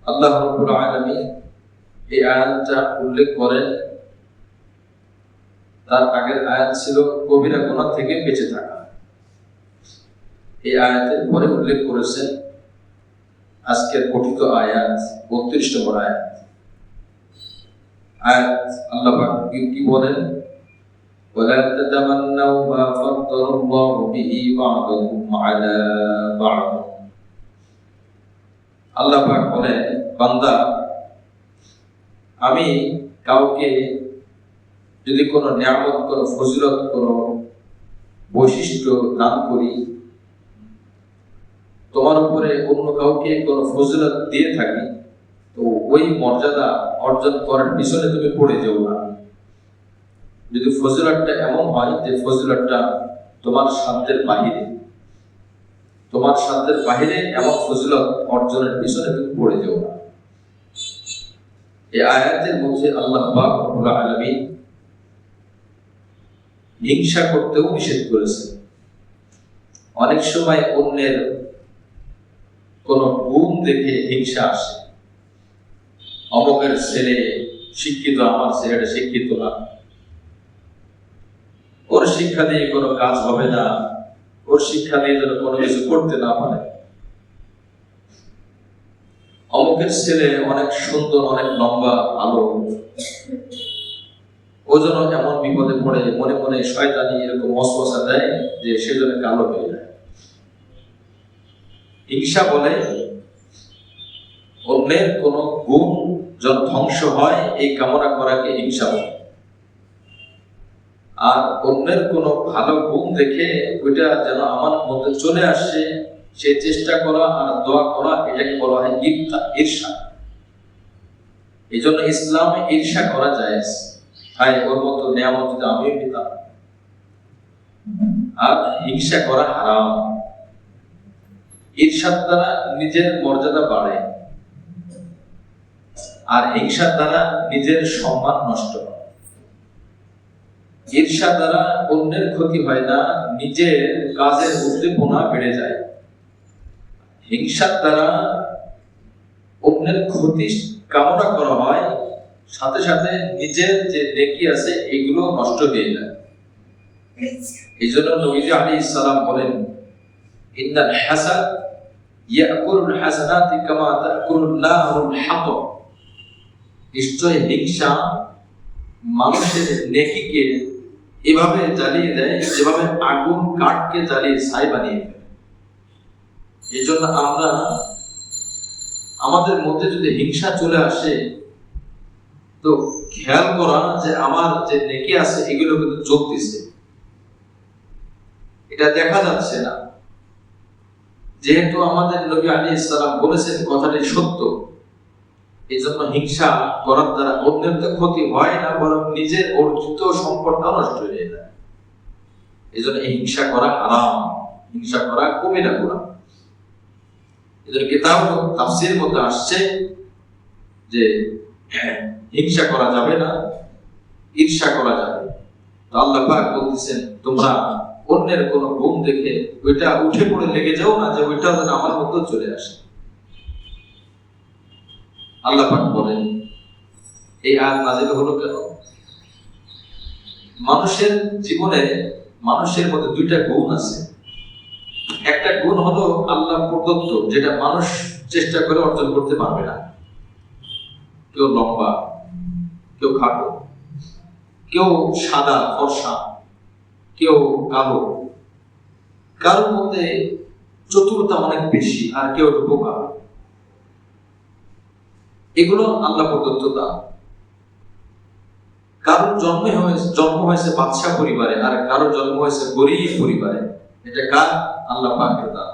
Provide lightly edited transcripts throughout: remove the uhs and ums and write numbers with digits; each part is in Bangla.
আল্লাহ রাব্বুল আলামিন এই আয়াতটা উল্লেখ করেন। তার আগের আয়াত ছিল কবিরা গুনাহ থেকে বেঁচে থাকা। এই আয়াতের পরে উল্লেখ করেছেন আজকের পঠিত আয়াত 32 নম্বর আয়াত। আল্লাহ পাক কি বলেন? ওয়ালা তাতামান্নাউ মা ফাদ্দালাল্লাহু বিহি বা'দাকুম আলা বা'দ। আল্লাহ পাক বলেন, বান্দা, আমি কাউকে যদি কোনো নিয়ামত, কোনো ফজিলত, কোনো বৈশিষ্ট্য দান করি, তোমার উপরে অন্য কাউকে কোনো ফজিলত দিয়ে থাকি, তো ওই মর্যাদা অর্জন করার পিছনে তুমি পড়ে যেও না। যদি ফজিলতটা এমন হয় যে ফজিলতটা তোমার সাধ্যের বাহিরে, তোমার সাধ্যের বাহিরে এমন ফজিলত অর্জনের পিছনে তুমি পড়ে যেও না। এই আয়াতের মধ্যে আল্লাহ পাক রব্বুল আলামিন হিংসা করতেও নিষেধ করেছে। অনেক সময় অন্যের কোন গুণ দেখে হিংসা আসে। অমুকের ছেলে শিক্ষিত, আমার ছেলেটা শিক্ষিত না, ওর শিক্ষা দিয়ে কোনো কাজ হবে না, ওর শিক্ষা দিয়ে যেন কোনো কিছু করতে না পারে। অমুকের ছেলে অনেক সুন্দর, অনেক লম্বা, ভালো, ও যেন এমন বিপদে পড়ে, মনে মনে শয়তানি এরকম ওয়াসওয়াসা দেয় যে সেজন্য কালো হয়ে যায়। হিংসা বলে অন্যের কোন গুণ যেন ধ্বংস হয় এই কামনা করাকে হিংসা বলে। আর অন্যের কোন ভালো গুণ দেখে ওইটা যেন আমার মধ্যে চলে আসে সে চেষ্টা করা আর দোয়া করা, এটাকে বলা হয় ঈর্ষা। এই জন্য ইসলামে ঈর্ষা করা জায়েজ। হায়, ওর মতো নিয়ামত যদি আমিও পেতাম। আর হিংসা করা হারাম। ঈর্ষার দ্বারা নিজের মর্যাদা বাড়ে, আর হিংসার দ্বারা নিজের সম্মান নষ্ট হয়। ঈর্ষা দ্বারা অন্যের ক্ষতি হয় না, নিজের কাজের উদ্দীপনা বেড়ে যায়। হিংসার দ্বারা অন্যের ক্ষতি কামনা করা হয়, সাথে সাথে নিজের যে নেকি আছে এগুলো নষ্ট হয়ে যায়। এই জন্য নবীজি আলাইহিস সালাম বলেন, ইন্নাল হাসাদ ইয়াকুলুল হাসানাতি কামা তাকুলুন নারুল হাতব। নিশ্চয় হিংসা মানুষের নেকিকে এভাবে জ্বালিয়ে দেয় যেভাবে আগুন কাঠকে জ্বালিয়ে ছাই বানিয়ে দেয়। এই জন্য আমরা আমাদের মধ্যে যদি হিংসা চলে আসে, তো খেয়াল করা যে আমার যে নেকি আছে এগুলো কিন্তু জ্বলতেছে, এটা দেখা যাচ্ছে না। যেহেতু আমাদের নবী আলাইহিস সালাম বলেছেন কথাটি সত্য, এই জন্য হিংসা করার দ্বারা অন্যের তো ক্ষতি হয় না, বরং নিজের অর্জিত সম্পদটা নষ্ট হয়ে যায়। এই জন্য হিংসা করা হারাম, হিংসা করা কবিরা গুনাহ। এই জন্য কিতাব তাফসীরের মধ্যে আসছে যে হিংসা করা যাবে না, ঈর্ষা করা যাবে। তো আল্লাহ পাক বলতেছেন, তোমরা অন্যের কোন গুণ দেখে ওইটা উঠে পড়ে লেগে যাও না, যে ওইটা যেন আমার মধ্যে চলে আসে। আল্লাহ পাক বলেন, এই আয়াত নাযিল হলো কেন? মানুষের জীবনে মানুষের মধ্যে দুইটা গুণ আছে। একটা গুণ হলো আল্লাহ প্রদত্ত, যেটা মানুষ চেষ্টা করে অর্জন করতে পারবে না। কেউ লম্বা, কেউ খাটো, কেউ সাদা ফর্সা, কেউ কালো, কারোর মধ্যে চতুরতা অনেক বেশি, আর কেউ বোকা। এগুলো আল্লাহ প্রদত্ত দান। কারোর জন্ম হয়েছে বাদশাহ পরিবারে, আর কারোর জন্ম হয়েছে গরিব পরিবারে। এটা কার? আল্লাহ পাকের দান।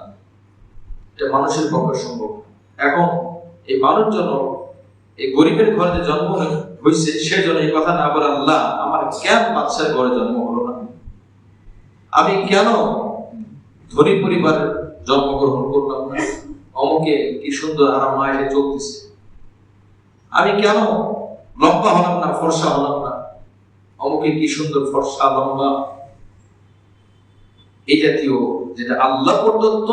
এটা মানুষের পক্ষে সম্ভব। এখন এই মানুষ জন্য এই গরিবের ঘরে যে জন্ম হয়েছে, সেজন্য এই কথা না বলে, আল্লাহ আমার কেন বাদশার ঘরে জন্ম হলো না, আমি কেন ধনী পরিবারে জন্মগ্রহণ করলাম না, অমুকে কি সুন্দর আরাম মায়ের চলতেছে, আমি কেন লম্বা হলাম না, ফর্সা হলাম না, অমুকে কি সুন্দর ফর্সা লম্বা। এই জাতীয় যেটা আল্লাহ প্রদত্ত,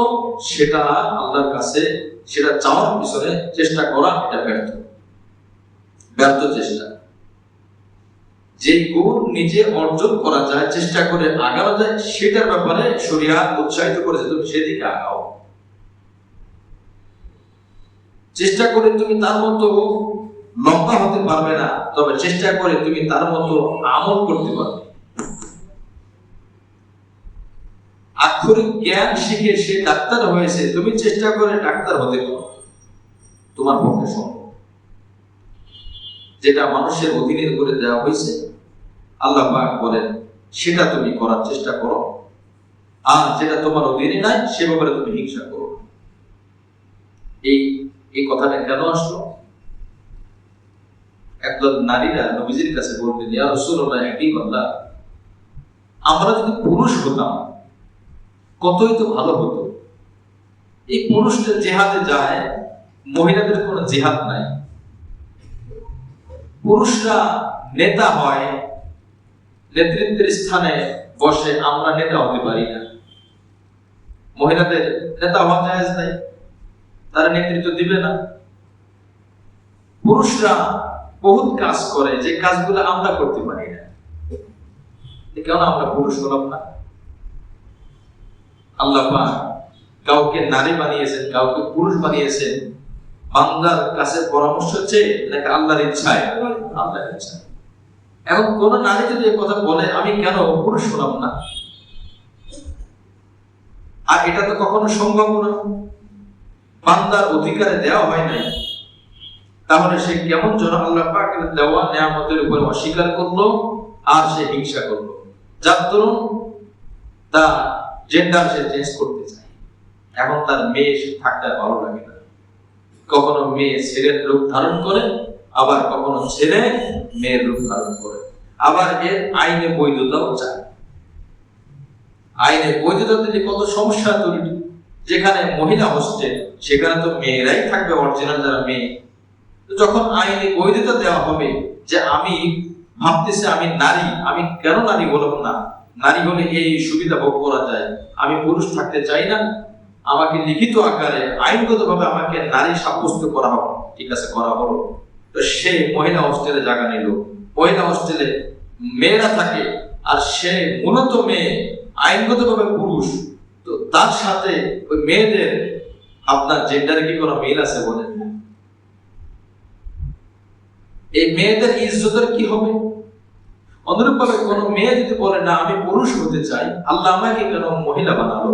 সেটা আল্লাহর কাছে সেটা চাওয়ার পিছনে চেষ্টা করা এটা ব্যর্থ চেষ্টা। যে গুণ নিজে অর্জন করা যায়, চেষ্টা করে আগানো যায়, সেটার ব্যাপারে শরিয়াত উৎসাহিত করেছে তুমি সেদিকে আগাও। চেষ্টা করে তুমি তার মতো লম্বা হতে পারবে না, তবে চেষ্টা করে তুমি তার মতো আমল করতে পারবে। আক্ষরিক জ্ঞান শিখে সে ডাক্তার হয়েছে, তুমি চেষ্টা করে ডাক্তার হতে পারো, তোমার পক্ষে সম্ভব। যেটা মানুষের অধীনের করে দেওয়া হয়েছে, আল্লাহ পাক বলেন সেটা তুমি করার চেষ্টা করো, আর যেটা তোমার অধীনে নাই সে ব্যাপারে তুমি হিংসা করো। এই কথাটা কেন আসলো? একদল নারীরা নবীজির কাছে বললেন, ইয়া রাসূলুল্লাহ, একই কথা, আমরা যদি পুরুষ হতাম কতই তো ভালো হতো। এই পুরুষটা জিহাদে যায়, মহিলাদের কোনো জিহাদ নাই। পুরুষরা নেতা হয়, নেতৃত্বের স্থানে বসে, আমরা নেতা হতে পারি না। মহিলাদের নেতা হওয়া জায়েজ নাই, তারা নেতৃত্ব দিবে না। পুরুষরা বহুত কাজ করে, যে কাজগুলো আমরা করতে পারি না। কেন আমরা পুরুষ হলাম না? আল্লাহ পাক কাউকে নারী বানিয়েছেন, কাউকে পুরুষ বানিয়েছেন বান্দার কাছে পরামর্শ চেয়ে নাকি আল্লাহর ইচ্ছায়? আল্লাহর ইচ্ছা। এখন কোন নারী যদি এই কথা বলে আমি কেন পুরুষ হলাম না, আর এটা তো কখনো সম্ভব না, বান্দার অধিকারে দেওয়া হয় নাই, তাহলে সে কেমন যেন আল্লাহ পাকের দেওয়া নিয়ামতের উপর অস্বীকার করলো আর সে হিংসা করলো, যার দরুন তার জেন্ডার সে চেঞ্জ করতে চায়। এখন তার মেয়ে থাকতে ভালো লাগে না, কখনো মেয়ে ছেলের রূপ ধারণ করে, আবার কখনো ছেলে মেয়ের রূপ ধারণ করে, আবার এর আইনে বৈধতাও চায়। আইনে বৈধতা দিলে কত সমস্যা তৈরি। যেখানে মহিলা হোস্টেল, সেখানে তো মেয়েরাই থাকবে, অরিজিনাল যারা মেয়ে। যখন আইনে বৈধতা দেওয়া হবে যে আমি ভাবতেছি আমি নারী, আমি কেন নারী বলবো না? নারী হলে এই সুবিধা ভোগ করা যায়, আমি পুরুষ থাকতে চাই না, আমাকে লিখিত আকারে আইনগতভাবে আমাকে নারী সাব্যস্ত করা হবে, ঠিক আছে, করা হলো। তো সে মহিলা হোস্টেলে জায়গা নিল, মহিলা হোস্টেলে মেয়েরা থাকে, আর সে মূলত মেয়ে, আইনগতভাবে পুরুষ। তো তার সাথে ওই মেয়েদের আপনার জেন্ডারে কি কোনো মিল আছে বলেন? এই মেয়েদের ইজ্জতের কি হবে? অনুরূপভাবে কোন মেয়ে যদি বলে না আমি পুরুষ হতে চাই, আল্লাহ আমাকে কেন মহিলা বানালো,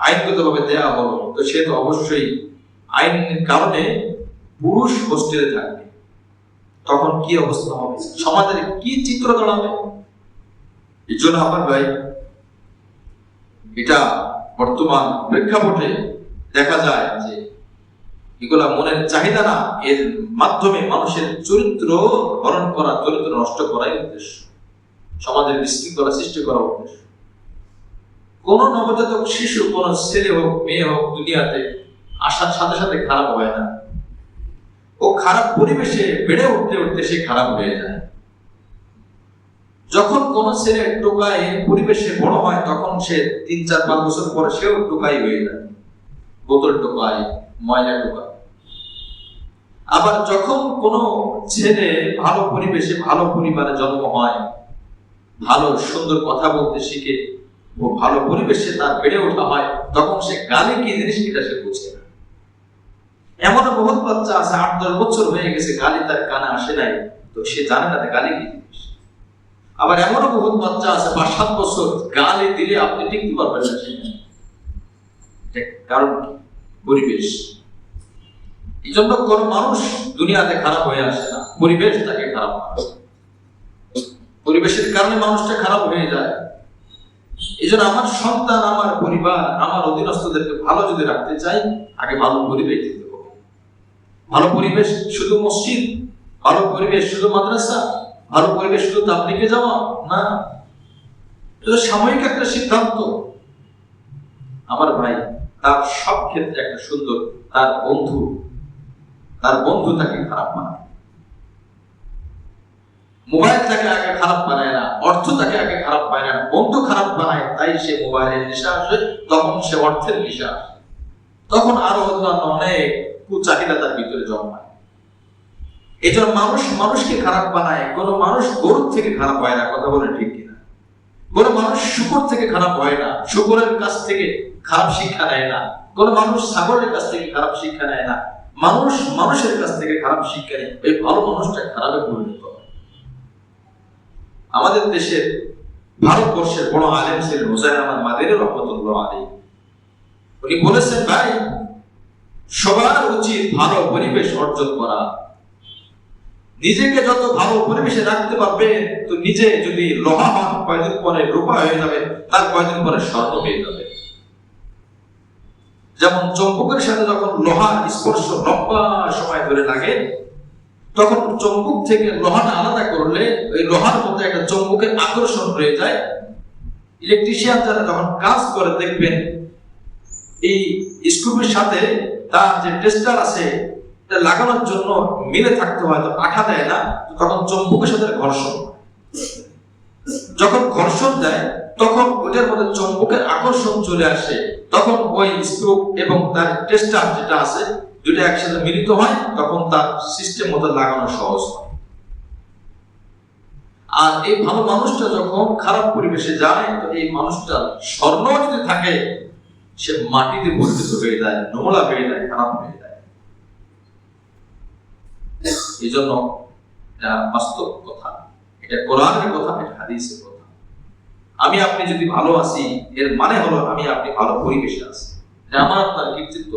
আইনগতভাবে দেয়া হলো, তো সে তো অবশ্যই আইনের কারণে পুরুষ হোস্টেলে থাকবে। তখন কি অবস্থা হবে, সমাজের কি চিত্র দাঁড়াবে? এই জন্য আমার ভাই, এটা বর্তমান প্রেক্ষাপটে দেখা যায় যে এগুলা মনের চাহিদা না, এর মাধ্যমে মানুষের চরিত্র হরণ করা, চরিত্র নষ্ট করাই উদ্দেশ্য, সমাজের বিশৃঙ্খলা সৃষ্টি করা উদ্দেশ্য। কোন নবজাতক শিশু, কোন ছেলে হোক মেয়ে হোক, দুনিয়াতে আসার সাথে সাথে খারাপ হয় না। ও খারাপ পরিবেশে বেড়ে উঠতে উঠতে সে খারাপ হয়ে যায়। যখন কোন ছেলে টোকাই পরিবেশে বড় হয়, তখন সে 3-4-5 বছর পরে সেও টোকাই হয়ে যায়, বোতল টোকাই, ময়লা টোকাই। আবার যখন কোন ছেলে ভালো পরিবেশে, ভালো পরিবারে জন্ম হয়, ভালো সুন্দর কথা বলতে শিখে, ও ভালো পরিবেশে তার বেড়ে ওঠা হয়, তখন সে গালি কি জিনিস এটা সে বুঝে না। এমন বহুত বাচ্চা আছে 8-10 বছর হয়ে গেছে, গালি তার কানে আসে নাই, তো সে জানে না গালি কি জিনিস। আবার এমনও বহুত বাচ্চা আছে 5-7 বছর, গালি দিলে আপনি টিকতে পারবেন না, কারণ পরিবেশ। এই জন্য কোন মানুষ দুনিয়াতে খারাপ হয়ে আসে না, পরিবেশ তাকে খারাপ করে। পরিবেশের কারণে মানুষটা খারাপ হয়ে যায়। এই জন্য আমার সন্তান, আমার পরিবার, আমার অধীনস্থদেরকে ভালো যদি রাখতে চাই, আগে ভালো পরিবেশ দিতে হবে। ভালো পরিবেশ শুধু মসজিদ, ভালো পরিবেশ শুধু মাদ্রাসা, ভালো পরিবেশ শুধু তাবলীগে যাওয়া না, এটা সাময়িক একটা সিদ্ধান্ত। আমার ভাই, তার সব ক্ষেত্রে একটা সুন্দর, তার বন্ধু তাকে খারাপ বানায়, মোবাইল তাকে আগে খারাপ বানায় না, অর্থ তাকে আগে খারাপ বানায় না, বন্ধু খারাপ বানায়, তাই সে মোবাইলের নেশা আসে, তখন সে অর্থের নেশা আসে। তখন আরো অন্যান্য অনেক কুচাহিদা তার ভিতরে জন্মায়। এই জন্য মানুষ মানুষকে খারাপ বানায়। কোন মানুষ গরুর থেকে খারাপ হয় না, কথা বলে ঠিক কিনা? কোন মানুষ শুকর থেকে খারাপ হয় না, শুকরের কাছ থেকে খারাপ শিক্ষা নেয় না। কোন মানুষ ছাগলের কাছ থেকে খারাপ শিক্ষা নেয় না। মানুষ মানুষের কাছ থেকে খারাপ শিক্ষা নেয়, এই ভালো মানুষটা খারাপে পরিণত হয়। আমাদের দেশের ভারতবর্ষের বড় আলেম ছিলেন হুসাইন আহমদ মাদানী রাহমাতুল্লাহ আলাইহি। উনি বলেছেন, ভাই সবার উচিত ভালো পরিবেশ অর্জন করা। নিজেকে যত ভালো পরিবেশে রাখতে পারবে, তো নিজে যদি লোহা হন কয়েকদিন পরে রূপা হয়ে যাবে, তার কয়েকদিন পরে স্বর্ণ পেয়ে যাবে। যেমন চম্বকের সাথে যখন লোহার স্পর্শ লম্বা সময় ধরে লাগে, তখন চম্বক থেকে লোহাটা আলাদা করলে ওই লোহার মধ্যে একটা চম্বকের আকর্ষণ রয়ে যায়। ইলেকট্রিশিয়ান যারা যখন কাজ করে দেখবেন, এই স্ক্রুর সাথে তার যে টেস্টার আছে এটা লাগানোর জন্য মিলে থাকতে হয়, তো আঠা দেয় না, তখন চম্বকের সাথে ঘর্ষণ। যখন ঘর্ষণ দেয় তখন ওটার মধ্যে চম্বকের আকর্ষণ চলে আসে, তখন ওই স্ক্রু এবং তার টেস্টার যেটা আছে দুটো একসাথে মিলিত হয়, তখন তার সিস্টেম মতো লাগানো সহজ হয়। আর এই ভালো মানুষটা যখন খারাপ পরিবেশে যায়, তো এই মানুষটা স্বর্ণ যদি থাকে, সে মাটিতে পরিণত হয়ে যায়, নোংরা হয়ে যায়, খারাপ হয়ে যায়। এই জন্য এটা বাস্তব কথা, এটা কোরআনের কথা, এটা হাদিসের কথা। আমি আপনি যদি ভালো আছি, এর মানে হলো আমি আপনি ভালো পরিবেশে আছি, এটা আমার আপনার কৃতিত্ব।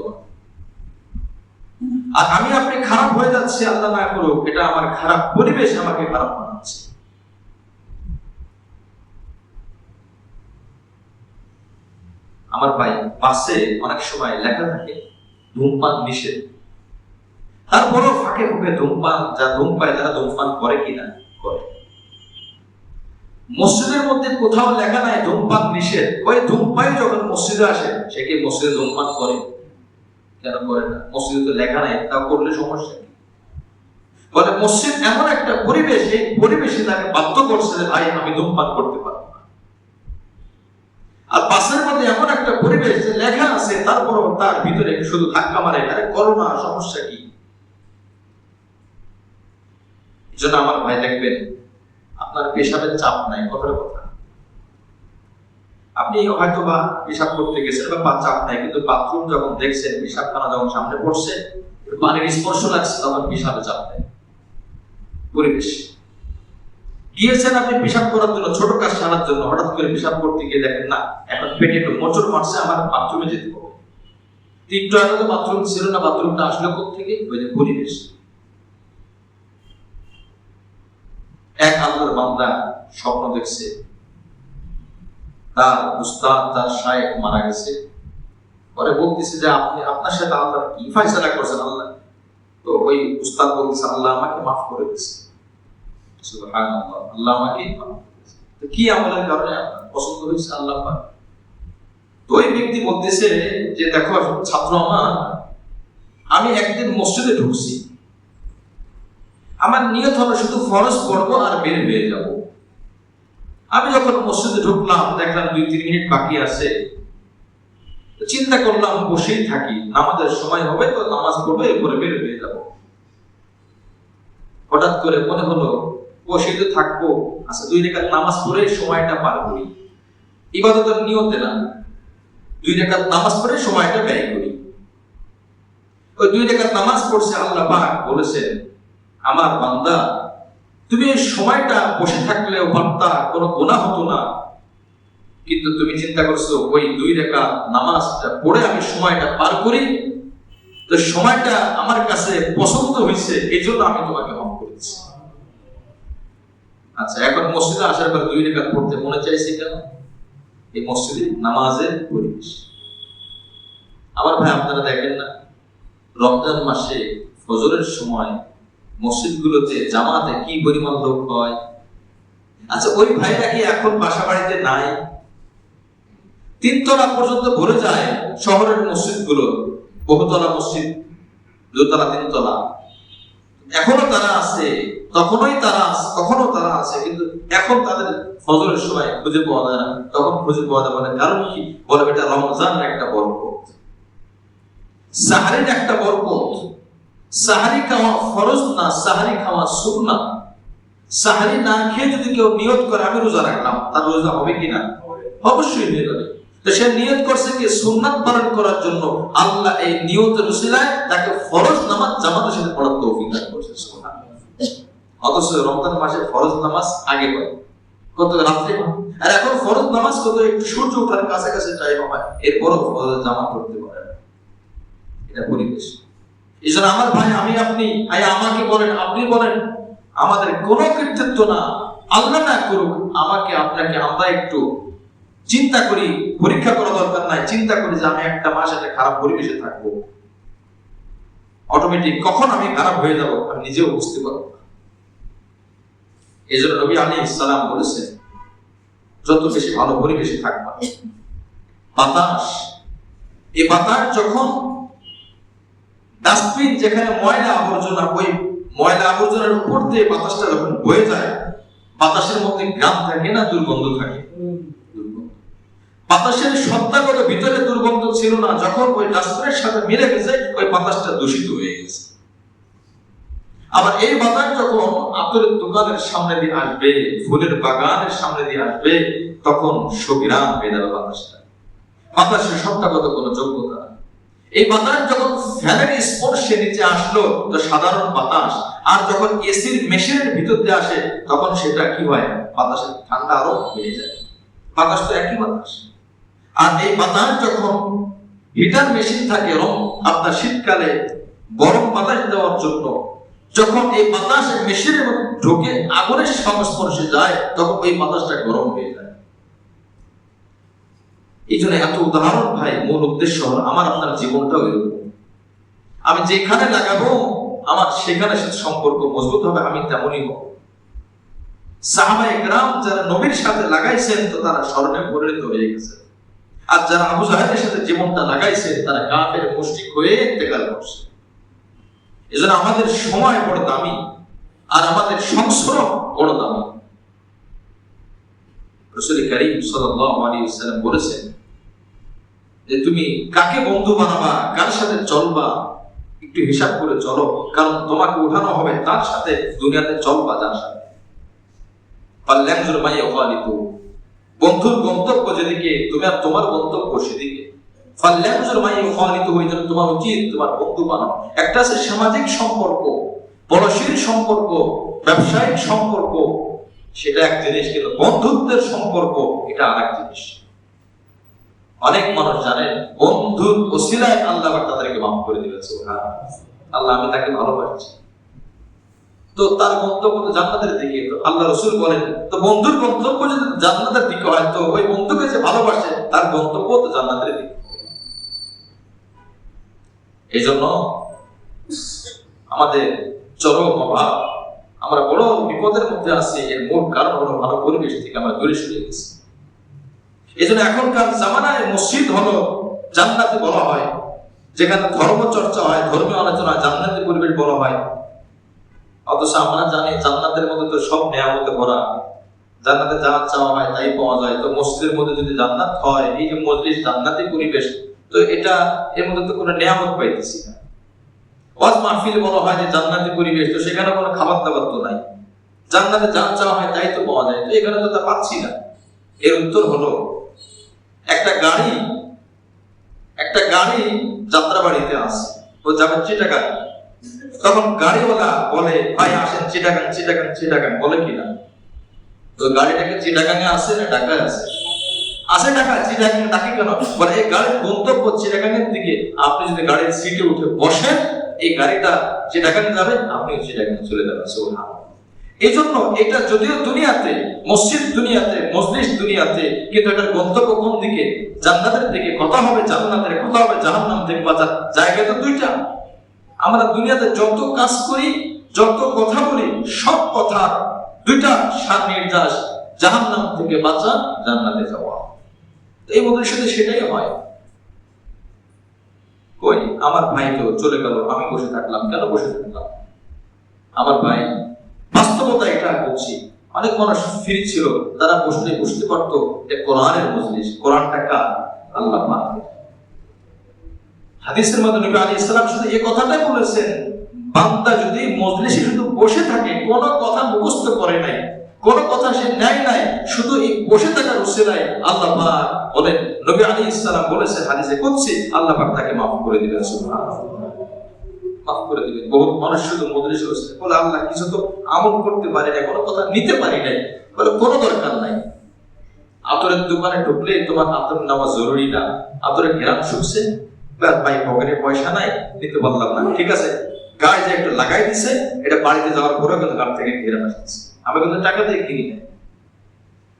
আর আমি আপনি খারাপ হয়ে যাচ্ছে, আল্লাহ না করুক, এটা আমার খারাপ পরিবেশ আমাকে খারাপ বানাচ্ছে। আমার ভাই, বাসে অনেক সময় লেখা থাকে ধূমপান নিষেধ, তারপরও ফাঁকে ফুঁকে ধূমপান, যা ধূমপায় তারা ধূমপান করে কিনা করে। মসজিদের মধ্যে কোথাও লেখা নাই ধূমপান নিষেধ, ওই ধূমপাই যখন মসজিদে আসে, সে কি মসজিদে ধূমপান করে? কেন করে না? মসজিদে তো লেখা নাই, তা করলে সমস্যা কি? বলে মসজিদ এমন একটা পরিবেশ, এই পরিবেশে তাকে বাধ্য করছে যে ভাই আমি ধূমপান করতে পারবো না। আর বাসের মধ্যে এমন একটা পরিবেশ যে লেখা আছে, তারপরও তার ভিতরে শুধু ধাক্কা মারে, আরে করো না, সমস্যা কি? এই জন্য আমার ভাই দেখবেন, আপনার পেশাবের চাপ নাই, কথার কথা। আপনি হয়তো বা পেশাব করতে গেছেন বা চাপ নাই, কিন্তু বাথরুম যখন দেখছেন, পেশাবখানা যখন সামনে পড়ছে, পানির স্পর্শ লাগছে, তখন পেশাবে চাপ দেয় পরিবেশ। গিয়েছেন আপনি পেশাব করার জন্য, ছোট কাজ সারার জন্য, হঠাৎ করে পেশাব করতে গিয়ে দেখেন না এখন পেটে একটু মোচড় মারছে, আমার বাথরুমে যেতে হবে। একটু আগে তো বাথরুম ছিল না, বাথরুমটা আসলে কোত্থেকে? ওই যে পরিবেশ। এক আল্লাহর বান্দা স্বপ্ন দেখছে তার উস্তাদ, তার শায়েখ মারা গেছে। পরে বলতেছে যে আপনি আপনার সাথে আল্লাহ কি ফয়সালা করছেন আল্লাহ? তো ওই উস্তাদ বলতেছে আল্লাহ আমাকে মাফ করে দিয়েছে। সুবহানাল্লাহ, আল্লাহ আমাকে মাফ করেছে। তো কি আমলের কারণে আপনার পছন্দ হয়েছে আল্লাহ পাক? তো ওই ব্যক্তি বলতেছে যে দেখো ছাত্র আমার, আমি একদিন মসজিদে ঢুকছি, আমার নিয়ত হলো শুধু ফরজ পড়বো আর বের হয়ে যাব। আমি যখন মসজিদে ঢুকলাম, দেখলাম 2-3 মিনিট বাকি আছে, চিন্তা করলাম বসেই থাকি, নামাজের সময় হবে তো নামাজ পড়বো, এরপরে বের হয়ে যাব। হঠাৎ করে মনে হলো বসে তো থাকবো, আচ্ছা 2 রাকাত নামাজ পড়ে সময়টা পার করি। ইবাদতের নিয়তে না, 2 রাকাত নামাজ পড়ে সময়টা ব্যয় করি। ওই 2 রাকাত নামাজ পড়ছে, আল্লাহ পাক বলেছেন আমার বান্দা তুমি এই সময়টা বসে থাকলেও পারতা, কোনো গুনাহ হতো না, কিন্তু তুমি চিন্তা করছো ওই 2 রাকাত নামাজটা পড়ে আমি সময়টা পার করি, তো সময়টা আমার কাছে পছন্দ হয়েছে, এই জন্য আমি তোমাকে মাফ করেছি। আচ্ছা, এখন মসজিদে আসার পর 2 রাকাত পড়তে মনে চাইছে কেন? এই মসজিদে নামাজের পরিবেশ। আমার ভাই, আপনারা দেখেন না রমজান মাসে ফজরের সময় মসজিদগুলোতে জামাতে কি পরিমাণ লোক হয়। আচ্ছা, ওই ভাইরা কি এখন বাসা বাড়িতে নাই? 3 তলা পর্যন্ত ভরে যায় শহরের মসজিদগুলো, বহুতলা মসজিদ, 2 তলা 3 তলা, এখনো তারা আছে, কখনো তারা আছে, কিন্তু এখন তাদের ফজরের সময় খুঁজে পাওয়া যায় না। তখন খুঁজে পাওয়া যায়, কারণ কি? বলে এটা রমজানের একটা বরকত। সাহরির একটা বরকত। সাহরি খাওয়া ফরজ না, সাহরি খাওয়া সুন্নাত। সাহরি না খেয়ে যদি কেউ নিয়ত করে আমি রোজা রাখলাম, তার রোজা হবে কিনা? অবশ্যই হয়ে যাবে। তো সে নিয়ত করছে কি সুন্নাত পালন করার জন্য, আল্লাহ এই নিয়তের উসিলায় তাকে ফরজ নামাজ জামাতের সাথে পড়ার তৌফিক দান করেছে। সুবহানাল্লাহ। অথচ রমজান মাসে ফরজ নামাজ আগে পড়ে, কত রাত্রে, আর এখন ফরজ নামাজ কত একটু সূর্য ওঠার কাছাকাছি টাইম হয়, এরপরও ফরজ জামাত পড়তে পারে না। এটা পরিবেশ। এই জন্য আমার ভাই, আমি আপনি, আমাকে বলেন, আপনি বলেন, আমাদের কোনো কৃতিত্ব না, আল্লাহ না করুক, আমাকে আপনাকে আমরা একটু চিন্তা করি, পরীক্ষা করা দরকার নাই, চিন্তা করি যে আমি একটা মাস একটা খারাপ পরিবেশে থাকবো, অটোমেটিক কখন আমি খারাপ হয়ে যাব আমি নিজেও বুঝতে পারবো না। এই জন্য নবী আলাইহিস সালাম বলেছেন, যত বেশি ভালো পরিবেশে থাকবা। বাতাস, এই বাতাস যখন ডাস্টবিন যেখানে ময়লা আবর্জনা, ওই ময়লা আবর্জনার উপর দিয়ে বাতাসটা যখন বয়ে যায়, বাতাসের মধ্যে ঘ্রাণ থাকে না, দুর্গন্ধ থাকে। বাতাসের সত্তাগত ভিতরে দুর্গন্ধ ছিল না, যখন ওই ডাস্টবিনের সাথে মিলে গেছে ওই বাতাসটা দূষিত হয়ে গেছে। আবার এই বাতাস যখন আতরের দোকানের সামনে দিয়ে আসবে, ফুলের বাগানের সামনে দিয়ে আসবে, তখন সুঘ্রাণ হয়ে যাবে বাতাসটা। বাতাসের সত্তাগত কোনো যোগ্যতা না। এই বাতাস যখন ফ্যানের স্পর্শে নিচে আসলো তো সাধারণ বাতাস, আর যখন এসির মেশিনের ভিতর দিয়ে আসে তখন সেটা কি হয়, বাতাসের ঠান্ডা আরো বেড়ে যায়। বাতাস তো একই বাতাস। আর এই বাতাস যখন হিটার মেশিন থাকে, এবং আপনার শীতকালে গরম বাতাস দেওয়ার জন্য, যখন এই বাতাস মেশিনের মধ্যে ঢোকে আগুনের সংস্পর্শে যায়, তখন ওই বাতাসটা গরম হয়ে যায়। এই জন্য এত উদাহরণ ভাই, মূল উদ্দেশ্য হলো আমার আপনার জীবনটাও এরকম। আমি যেখানে লাগাবো আমার সেখানে সাথে সম্পর্ক মজবুত হবে, আমি তেমনই হব। সাহাবায়ে কেরাম যারা নবীর সাথে লাগাইছেন তো তারা স্মরণে পরিণত হয়ে গেছে, আর যারা আবু জাহেলের সাথে জীবনটা লাগাইছে তারা কাফের মুশরিক হয়ে ইন্তেকাল করছে। এজন্য আমাদের সময় বড় দামি, আর আমাদের সংস্করণ বড় দামি। রাসূল কারীম সাল্লাল্লাহু আলাইহি ওয়াসাল্লাম বলেছেন যে তুমি কাকে বন্ধু বানাবা, কার সাথে চলবা, একটু হিসাব করে চলো, কারণ তোমাকে উঠানো হবে তার সাথে, দুনিয়াতে চলবা যার সাথে। ফাল্যানজুর মা ইয়াখালিতু, বন্ধুর গন্তব্য যেদিকে তুমি আর তোমার গন্তব্য সেদিকে। ফাল্যানজুর মা ইয়াখালিতু, ওই জন্য তোমার উচিত তোমার বন্ধু বানাও। একটা আছে সামাজিক সম্পর্ক, পরশীর সম্পর্ক, ব্যবসায়িক সম্পর্ক, সেটা এক জিনিস, কিন্তু বন্ধুত্বের সম্পর্ক এটা আরেক জিনিস। অনেক মানুষ জানেন বন্ধুর ওসিলায় আল্লাহ তাদেরকে মাফ করে দিয়েছে। আল্লাহ আমি তাকে ভালোবাসছি, তো তার গন্তব্য তো জান্নাতের দিকে। তো আল্লাহ রাসূল বলেন, তো বন্ধুর গন্তব্য যদি জান্নাতের দিকে হয়, তো ওই বন্ধুকে যে ভালোবাসে তার গন্তব্য তো জান্নাতের দিকে। এই জন্য আমাদের চরম অভাব, আমরা বড় বিপদের মধ্যে আছি। এর মূল কারণ হলো ভালো পরিবেশ থেকে আমরা দূরে সরে গেছি। এই জন্য এখনকার জামানায় মসজিদ হলো জান্নাতি বলা হয়, যেখানে ধর্ম চর্চা হয়, ধর্মীয় আলোচনা, জান্নাতি পরিবেশ বলা হয়। অথচ আমরা জানি জান্নাতের মধ্যে তো সব নিয়ামতে ভরা, জান্নাতে যা চাওয়া হয় তাই পাওয়া যায়। তো মসজিদের মধ্যে যদি জান্নাত হয়, এই যে মজলিস জান্নাতি পরিবেশ, তো এটা এর মধ্যে তো কোনো নিয়ামত পাইতেছি না। ওয়াজ মাহফিল বলা হয় যে জান্নাতি পরিবেশ, তো সেখানে কোনো খাবার দাবার তো নাই, জান্নাতে যা চাওয়া হয় তাই তো পাওয়া যায়, তো এখানে তো তা পাচ্ছি না। এর উত্তর হলো, একটা গাড়ি যাত্রাবাড়িতে আসে, ও যাবে চিটাগাং, তখন গাড়িওয়ালা বলে ভাই আসেন চিটাগাং চিটাগাং চিটাগাং, বলে কিনা? তো গাড়িটাকে চিটাগাঙে আসে না ঢাকায় আসে? আসে ঢাকা, চিটাগাং ডাকে কেন? বলে এই গাড়ির গন্তব্য চিটাগাঙের দিকে, আপনি যদি গাড়ির সিটে উঠে বসেন এই গাড়িটা চিটাগাং যাবে, আপনি চিটাগাং চলে যাবেন। সুবহানাল্লাহ। এই জন্য এটা যদিও দুনিয়াতে মসজিদ, দুনিয়াতে মজলিস, দুনিয়াতে, কিন্তু এটার গন্তব্য কোন দিকে? জান্নাতের দিকে। কথা হবে জান্নাতের, কথা হবে জাহান্নাম থেকে বাঁচার জায়গা তো দুইটা। আমরা দুনিয়াতে যত কাজ করি, যত কথা বলি, সব কথা দুইটা সার নির্যাস, জাহান্নাম থেকে বাঁচা, জান্নাতে যাওয়া। এই মধ্যে সাথে সেটাই হয়। কই আমার ভাই তো চলে গেল, আমি বসে থাকলাম, কেন বসে থাকলাম? আমার ভাই, বাস্তবতা এটা বলছি, অনেক মানুষ ফ্রি ছিল, তারা বসতে পারতো। কোরআনের মজলিস, কোরআনটা কার? আল্লাহ পাকের। হাদিসের মধ্যে নবী আলাইহিস সালাম শুধু এই কথাটাই বলেছেন, বান্দা যদি মজলিসে শুধু বসে থাকে, কোনো কথা মুখস্থ করে নাই, কোন কথা সে নেয় নাই, শুধু এই বসে থাকার উসিলায় আল্লাহ পাক বলেন, নবী আলাইহিস সালাম বলেছেন হাদিসে কুদসি, আল্লাহ পাক তাকে মাফ করে দিবেন। সুবহানাল্লাহ, মাফ করে দিবেন। বহুত মানুষ শুধু মজলিসে বসে বলে, আল্লাহ কিছু তো আমল করতে পারি না, কোনো কথা নিতে পারি নাই, বলে কোনো দরকার নাই। আতরের দোকানে ঢুকলে তোমার আতর নেওয়া জরুরি না, আতরের ঘেরান শুকছে, ভাই পকেটে পয়সা নাই, নিতে পারলাম না, ঠিক আছে, গায়ে যে একটু লাগাই দিছে, এটা বাড়িতে যাওয়ার পরেও কিন্তু গান থেকে ঘেরান আসছে, আমি কিন্তু টাকা দিয়ে কিনি না।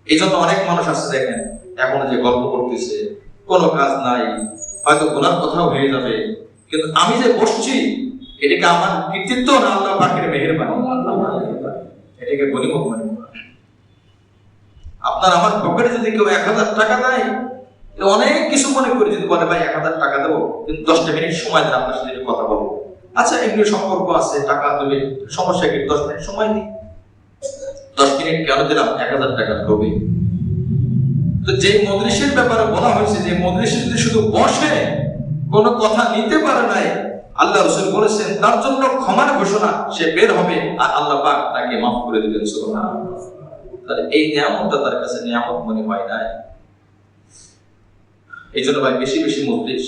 এই জন্য অনেক মানুষ আছে দেখেন, এখন যে গল্প করতেছে, কোনো কাজ নাই, হয়তো গোনার কথাও হয়ে যাবে, কিন্তু আমি যে বসছি এটাকে আমার কৃতিত্ব না, আল্লাহ পাকের মেহেরবানি, এটাকে গনিমত মনে করা। আপনার আমার পকেটে যদি কেউ 1000 টাকা দেয়, অনেক কিছু মনে করি, যদি বলে ভাই 1000 টাকা দেবো, কিন্তু 10টা মিনিট সময় দেন, আপনার সাথে কথা বলবো, আচ্ছা এমনি সম্পর্ক আছে, টাকা দেবে, সমস্যা কি, 10 মিনিট সময় দিই। 10 মিনিট কেন দিলাম, 1000 টাকা হবে। তো যে মজলিসের ব্যাপারে বলা হয়েছে, যে মজলিসে যদি শুধু বসে কোনো কথা নিতে পারে নাই, আল্লাহ রাসূল বলেছেন তার জন্য ক্ষমার ঘোষণা, সে বের হবে আর আল্লাহ পাক তাকে মাফ করে দিবেন। সুবহানাল্লাহ, তাহলে এই নিয়ামতটা তার কাছে নিয়ামত মনে হয় নাই। এই জন্য ভাই বেশি বেশি মজলিস,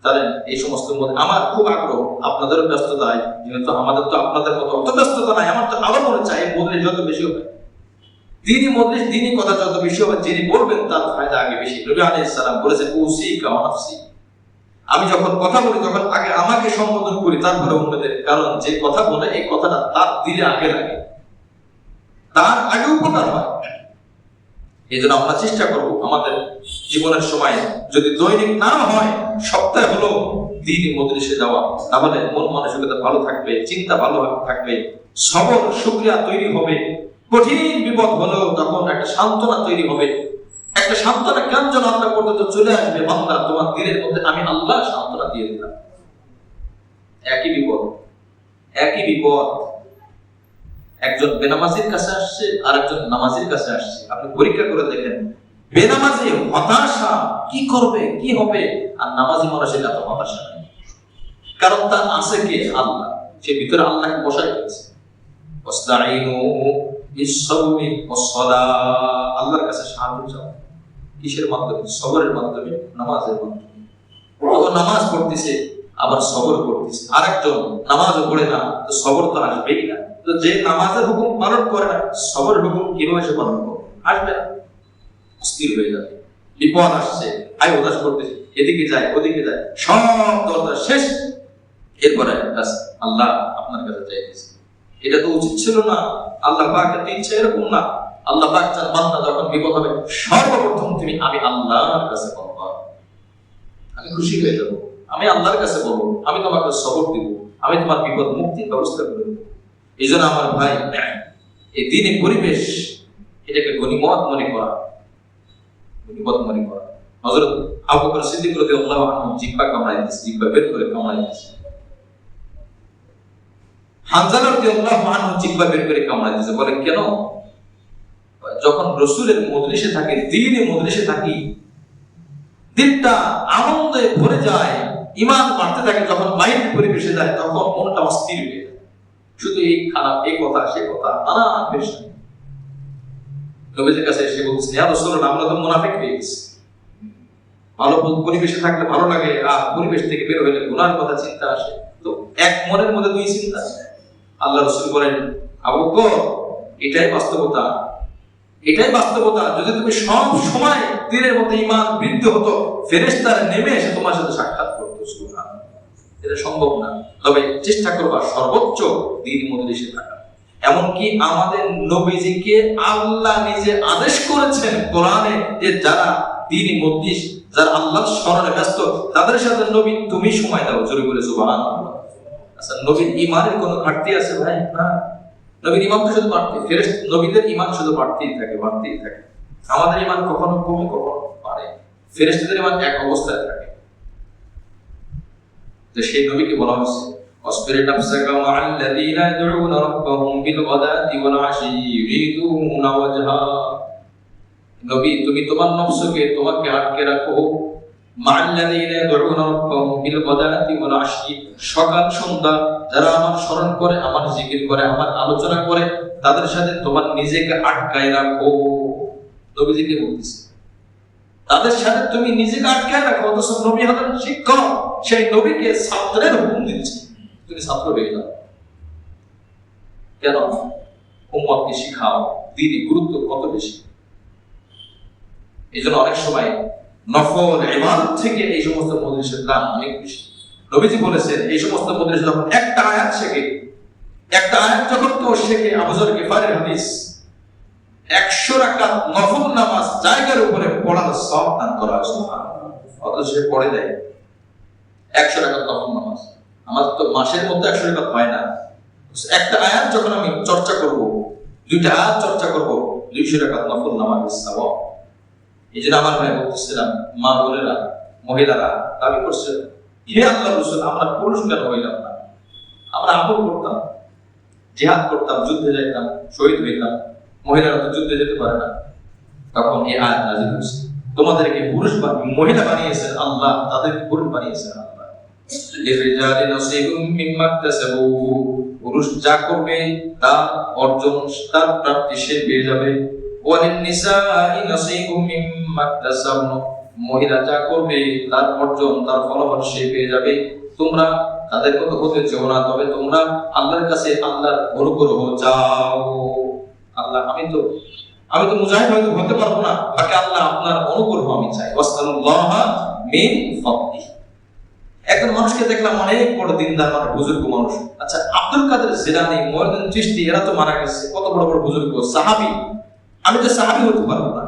তাহলে এই সমস্ত আমার খুব আগ্রহ, আপনাদেরও ব্যস্ততায়, যেহেতু আমাদের তো আপনাদের মতো অত ব্যস্ততা নাই, আমার তো আরো মনে চাই মজলিস যত বেশি হবে, দিনই মজলিস, দিনই কথা যত বেশি হবে, যিনি বলবেন তার ফায়দা আগে বেশি। নবী আলাইহিস সালাম বলেছেন, উসিকা ওয়া নাফসি, আমি যখন কথা বলি তখন আগে আমাকে সম্বোধন করি, তারপরে অন্যদের, কারণ যে কথা বলে এই কথাটা তার দিলে আগে লাগে, তার আগে উপকার হয়। এই জন্য আমরা চেষ্টা করবো আমাদের জীবনের সময়, যদি দৈনিক না হয় সপ্তাহে হলো দিনই মজলিসে যাওয়া, তাহলে মন মানসিকতা ভালো থাকবে, চিন্তা ভালো থাকবে, সবর শুকরিয়া তৈরি হবে, কঠিন বিপদ হলেও তখন একটা সান্ত্বনা তৈরি হবে, একটা সান্ত্বনা কেন যেন আপনার পর্যন্ত চলে আসবে, বান্দা তোমার দিনের মধ্যে আমি আল্লাহ সান্ত্বনা দিয়ে দিলাম। একই বিপদ, একই বিপদ, একজন বেনামাজির কাছে আসছে আর একজন নামাজির কাছে আসছে, আপনি পরীক্ষা করে দেখেন, বেনামাজি হতাশা, কি করবে কি হবে, আর নামাজি মানুষের এত হতাশা নেই, কারণ তার আছে কে, আল্লাহ, সে ভিতরে আল্লাহকে বসাই ফেলেছে। আল্লাহর কাছে সাহায্য চাও, কিসের মাধ্যমে, সবরের মাধ্যমে, নামাজের মাধ্যমে। নামাজ পড়তেছে আবার সবর করতেছে, আরেকজন নামাজও পড়ে না, তো সবর তো আসবেই না। তো যে নামাজের হুকুম পালন করে না, সবরের হুকুম কিভাবে সে পালন করবে, আসবে না, অস্থির হয়ে যাবে, বিপদ আসছে, আয় উদাস করতেছে, এদিকে যায় ওদিকে যায়, সব দরজা শেষ, এরপরে আল্লাহ আপনার কাছে চাইতেছে। এটা তো উচিত ছিল না, আল্লাহ পাকের তো ইচ্ছা এরকম না। আল্লাহ পাক চান বান্দা যখন বিপদ হবে সর্বপ্রথম তুমি আমি আল্লাহর কাছে বলবা, আমি খুশি হয়ে যাব, আমি আল্লাহর কাছে বলবো, আমি তোমাকে সবর দিব, আমি তোমার বিপদ মুক্তির ব্যবস্থা করে দেব। এই জন্য আমার ভাই, এই দিনে পরিবেশ, এটাকে গনিমত মনে করা, গনিমত মনে করা। হযরত আবু বকর সিদ্দিক রাদিয়াল্লাহু আনহু জিহ্বা কামড়াইতেছে, জিহ্বা বের করে কামড়াইতেছে। হানজালা রাদিয়াল্লাহু আনহু জিহ্বা বের করে কামড়াইতেছে, বলে কেন? যখন রাসূলের মজলিসে থাকি, দ্বীনের মজলিসে থাকি, দিলটা আনন্দে ভরে যায়, ঈমান বাড়তে থাকে, যখন বাইরের পরিবেশে যায় তখন মনটা অস্থির হয়ে যায়, শুধু এই খারাপ, এই কথা সে কথা, নানা পেশা। নবীজির কাছে এসে বলছে, ইয়া রাসূলুল্লাহ, আমরা তো মুনাফিক হয়ে গেছি, ভালো পরিবেশে থাকলে ভালো লাগে, আর পরিবেশ থেকে বের হইলে গুনার কথা চিন্তা আসে, তো এক মনের মধ্যে দুই চিন্তা। আল্লাহ রাসূল বলেন, আবু বকর, এটাই বাস্তবতা, এটাই বাস্তবতা। যদি তুমি সব সময় তীরের মতো ঈমান বৃদ্ধি হতো, ফেরেশতারা নেমে এসে তোমার সাথে সাক্ষাৎ করতো, সুবহানাল্লাহ, এটা সম্ভব না। তবে চেষ্টা করবা সর্বোচ্চ দ্বীন মজলিসে থাকা। এমনকি আমাদের নবীজিকে আল্লাহ নিজে আদেশ করেছেন কোরআনে, যে যারা দ্বীন মজলিস, যারা আল্লাহর স্মরণে ব্যস্ত, তাদের সাথে নবী তুমি সময় দাও, জোরে বলে সুবহানাল্লাহ। আচ্ছা, নবীর ঈমানের কোনো ঘাটতি আছে ভাই? না, নবীর ঈমান তো শুধু বাড়তে, ফেরেশতা নবীদের ঈমান শুধু বাড়তেই থাকে, বাড়তেই থাকে। আমাদের ঈমান কখনো কমে কখনো বাড়ে, ফেরেশতাদের ঈমান এক অবস্থায় থাকে। তো সেই নবীকে বলা হয়েছে, ওয়াসবির নাফসাকা মা'আল্লাযীনা ইয়াদউনা রাব্বাহুম বিল গাদাতি ওয়াল আশি ইউরিদুনা ওয়াজহা। নবী, তুমি তোমার নফসকে, তোমাকে আটকে রাখো মা'আল্লাযীনা ইয়াদউনা রাব্বাহুম বিল গাদাতি ওয়াল আশি, সকাল সন্ধ্যা যারা আমার স্মরণ করে, আমার জিকির করে, আমার আলোচনা করে, তাদের সাথে তোমার নিজেকে আটকায় রাখো। নবীজিকে বলতেছে তাদের সাথে তুমি নিজেকে আটকায় রাখো। অথচ নবী হলেন শিক্ষক, সেই নবীকে ছাত্রের হুকুম দিচ্ছে তুমি ছাত্র হয়ে যাও। কেন? উম্মতকে শিখাও দ্বীনের গুরুত্ব কত বেশি। এই জন্য অনেক সময় নফল ইবাদত থেকে এই সমস্ত মাদ্রাসার দাম অনেক বেশি। নবীজি বলেছেন এই সমস্ত মাদ্রাসা যখন একটা আয়াত শেখে, একটা আয়াত যখন কেউ শেখে, আবু যর গিফারির হাদিস, 100 রাকাত নফল নামাজ জায়গার উপরে পড়ার সওয়াব দান করা হয়। সুবহানাল্লাহ। অথচ সে পড়ে দেয় 100 রাকাত নফল নামাজ। আমাদের তো মাসের মধ্যে 100 রাকাত হয় না। একটা আয়াত যখন আমি চর্চা করব, দুইটা আয়াত চর্চা করব, 200 রাকাত নফল নামাজের সওয়াব। এই জন্য আমার ভাই বলতেছিলাম, মা বোনেরা, মহিলারা দাবি করছে, হে আল্লাহ রাসূল, আমরা পুরুষ কেন হইলাম না? আমরা আমল করতাম, জিহাদ করতাম, যুদ্ধে যাইতাম, শহীদ হইতাম। মহিলারা তো যুদ্ধে যেতে পারে না। তখন এই আয়াত নাযিল হয়েছে, তোমাদেরকে পুরুষ মহিলা বানিয়েছেন আল্লাহ, তাদেরকে পুরুষ বানিয়েছেন আল্লাহ। লিররিজালি নাসিবুম মিম্মা ইকতাসাবু, পুরুষ যা করবে তার অর্জন, তার প্রাপ্তি সে পেয়ে যাবে। ওয়ালিন-নিসাই নাসিবুম মিম্মা ইকতাসাবন, মহিলা যা করবে তার অর্জন, তার ফলাফল সে পেয়ে যাবে। তোমরা তাদের মতো হতে চাও না, তবে তোমরা আল্লাহর কাছে আল্লাহর অনুগ্রহ চাও। আল্লাহ, আমি তো মুজাহিদ হয়তো হতে পারবো না, তাকে আল্লাহ আপনার অনুগ্রহ আমি চাই। ওয়াসআলুল্লাহ মিন ফাদলি। একজন মানুষকে দেখলাম অনেক বড় দিনদার মানুষ, বুজুর্গ মানুষ। আচ্ছা, আব্দুল কাদের জিলানী, মুইনুদ্দিন চিশতি, এরা তো মারা গেছে, কত বড় বড় বুজুর্গ সাহাবী। আমি তো সাহাবী হতে পারবো না,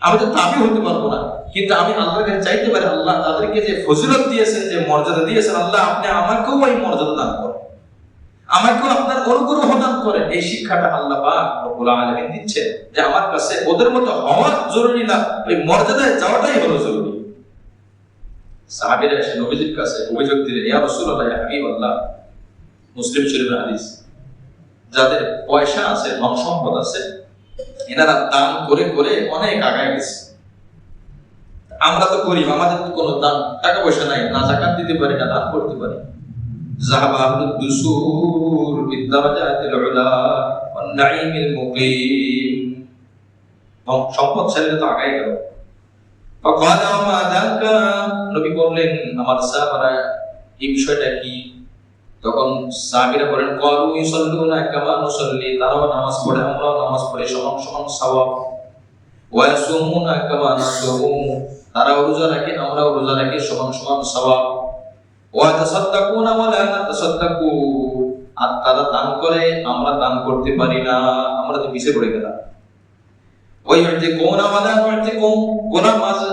আমি তো তাবী হতে পারবো না, কিন্তু আমি আল্লাহর কাছে চাইতে পারি, আল্লাহ তাদেরকে যে ফজিলত দিয়েছেন, যে মর্যাদা দিয়েছেন, আল্লাহ আপনি আমাকেও ওই মর্যাদা দান করেন, আমাকেও আপনার অনুগ্রহ দান করেন। এই শিক্ষাটা আল্লাহ পাক রব্বুল আলামিন দিচ্ছেন যে আমার কাছে ওদের মতো হওয়া জরুরি না, ওই মর্যাদায় যাওয়াটাই হলো জরুরি। সাহাবীরা এসে নবীজির কাছে অভিযোগ দিলেন, ইয়া রাসূলুল্লাহ, ইয়া হাবিবাল্লাহ, মুসলিম শরীফের হাদিস, যাদের পয়সা আছে, ধন সম্পদ আছে, এনারা দান করে করে অনেক আগায় গেছে। আমরা তো গরিব, আমাদের কোনো দান টাকা পয়সা নাই, না যাকাত দিতে পারি, না দান করতে পারি। যাহাবা আহলুদ দুসুর বিদ্দারাজাতিল উলা ওয়ান নাঈমিল মুকিম, সম্পদ ছেড়ে তো আগায় গেল। ফাকালা মা যাকা, নবী বললেন আমার সাহাবারা এই বিষয়টা কি? তখন সাহাবীরা বলেন, ক্বালু ইউসাল্লুনা কামা নুসাল্লি, তারাও নামাজ পড়ে, আমরাও নামাজ পড়ি, সমান সমান সওয়াব। ওয়া ইয়াসুমুনা কামা নাসুমু, তারাও রোজা রাখে, আমরাও রোজা রাখি, সমান সমান সওয়াব। ওয়া তাসাদদাকুনা ওয়া লা নাতাসাদদাকু, আর তারা দান করে, আমরা দান করতে পারি না, আমরা তো পিছে পড়ে গেলাম। ওই যে কোনা ওয়ালা নুতিকুম, গোলাম আছে,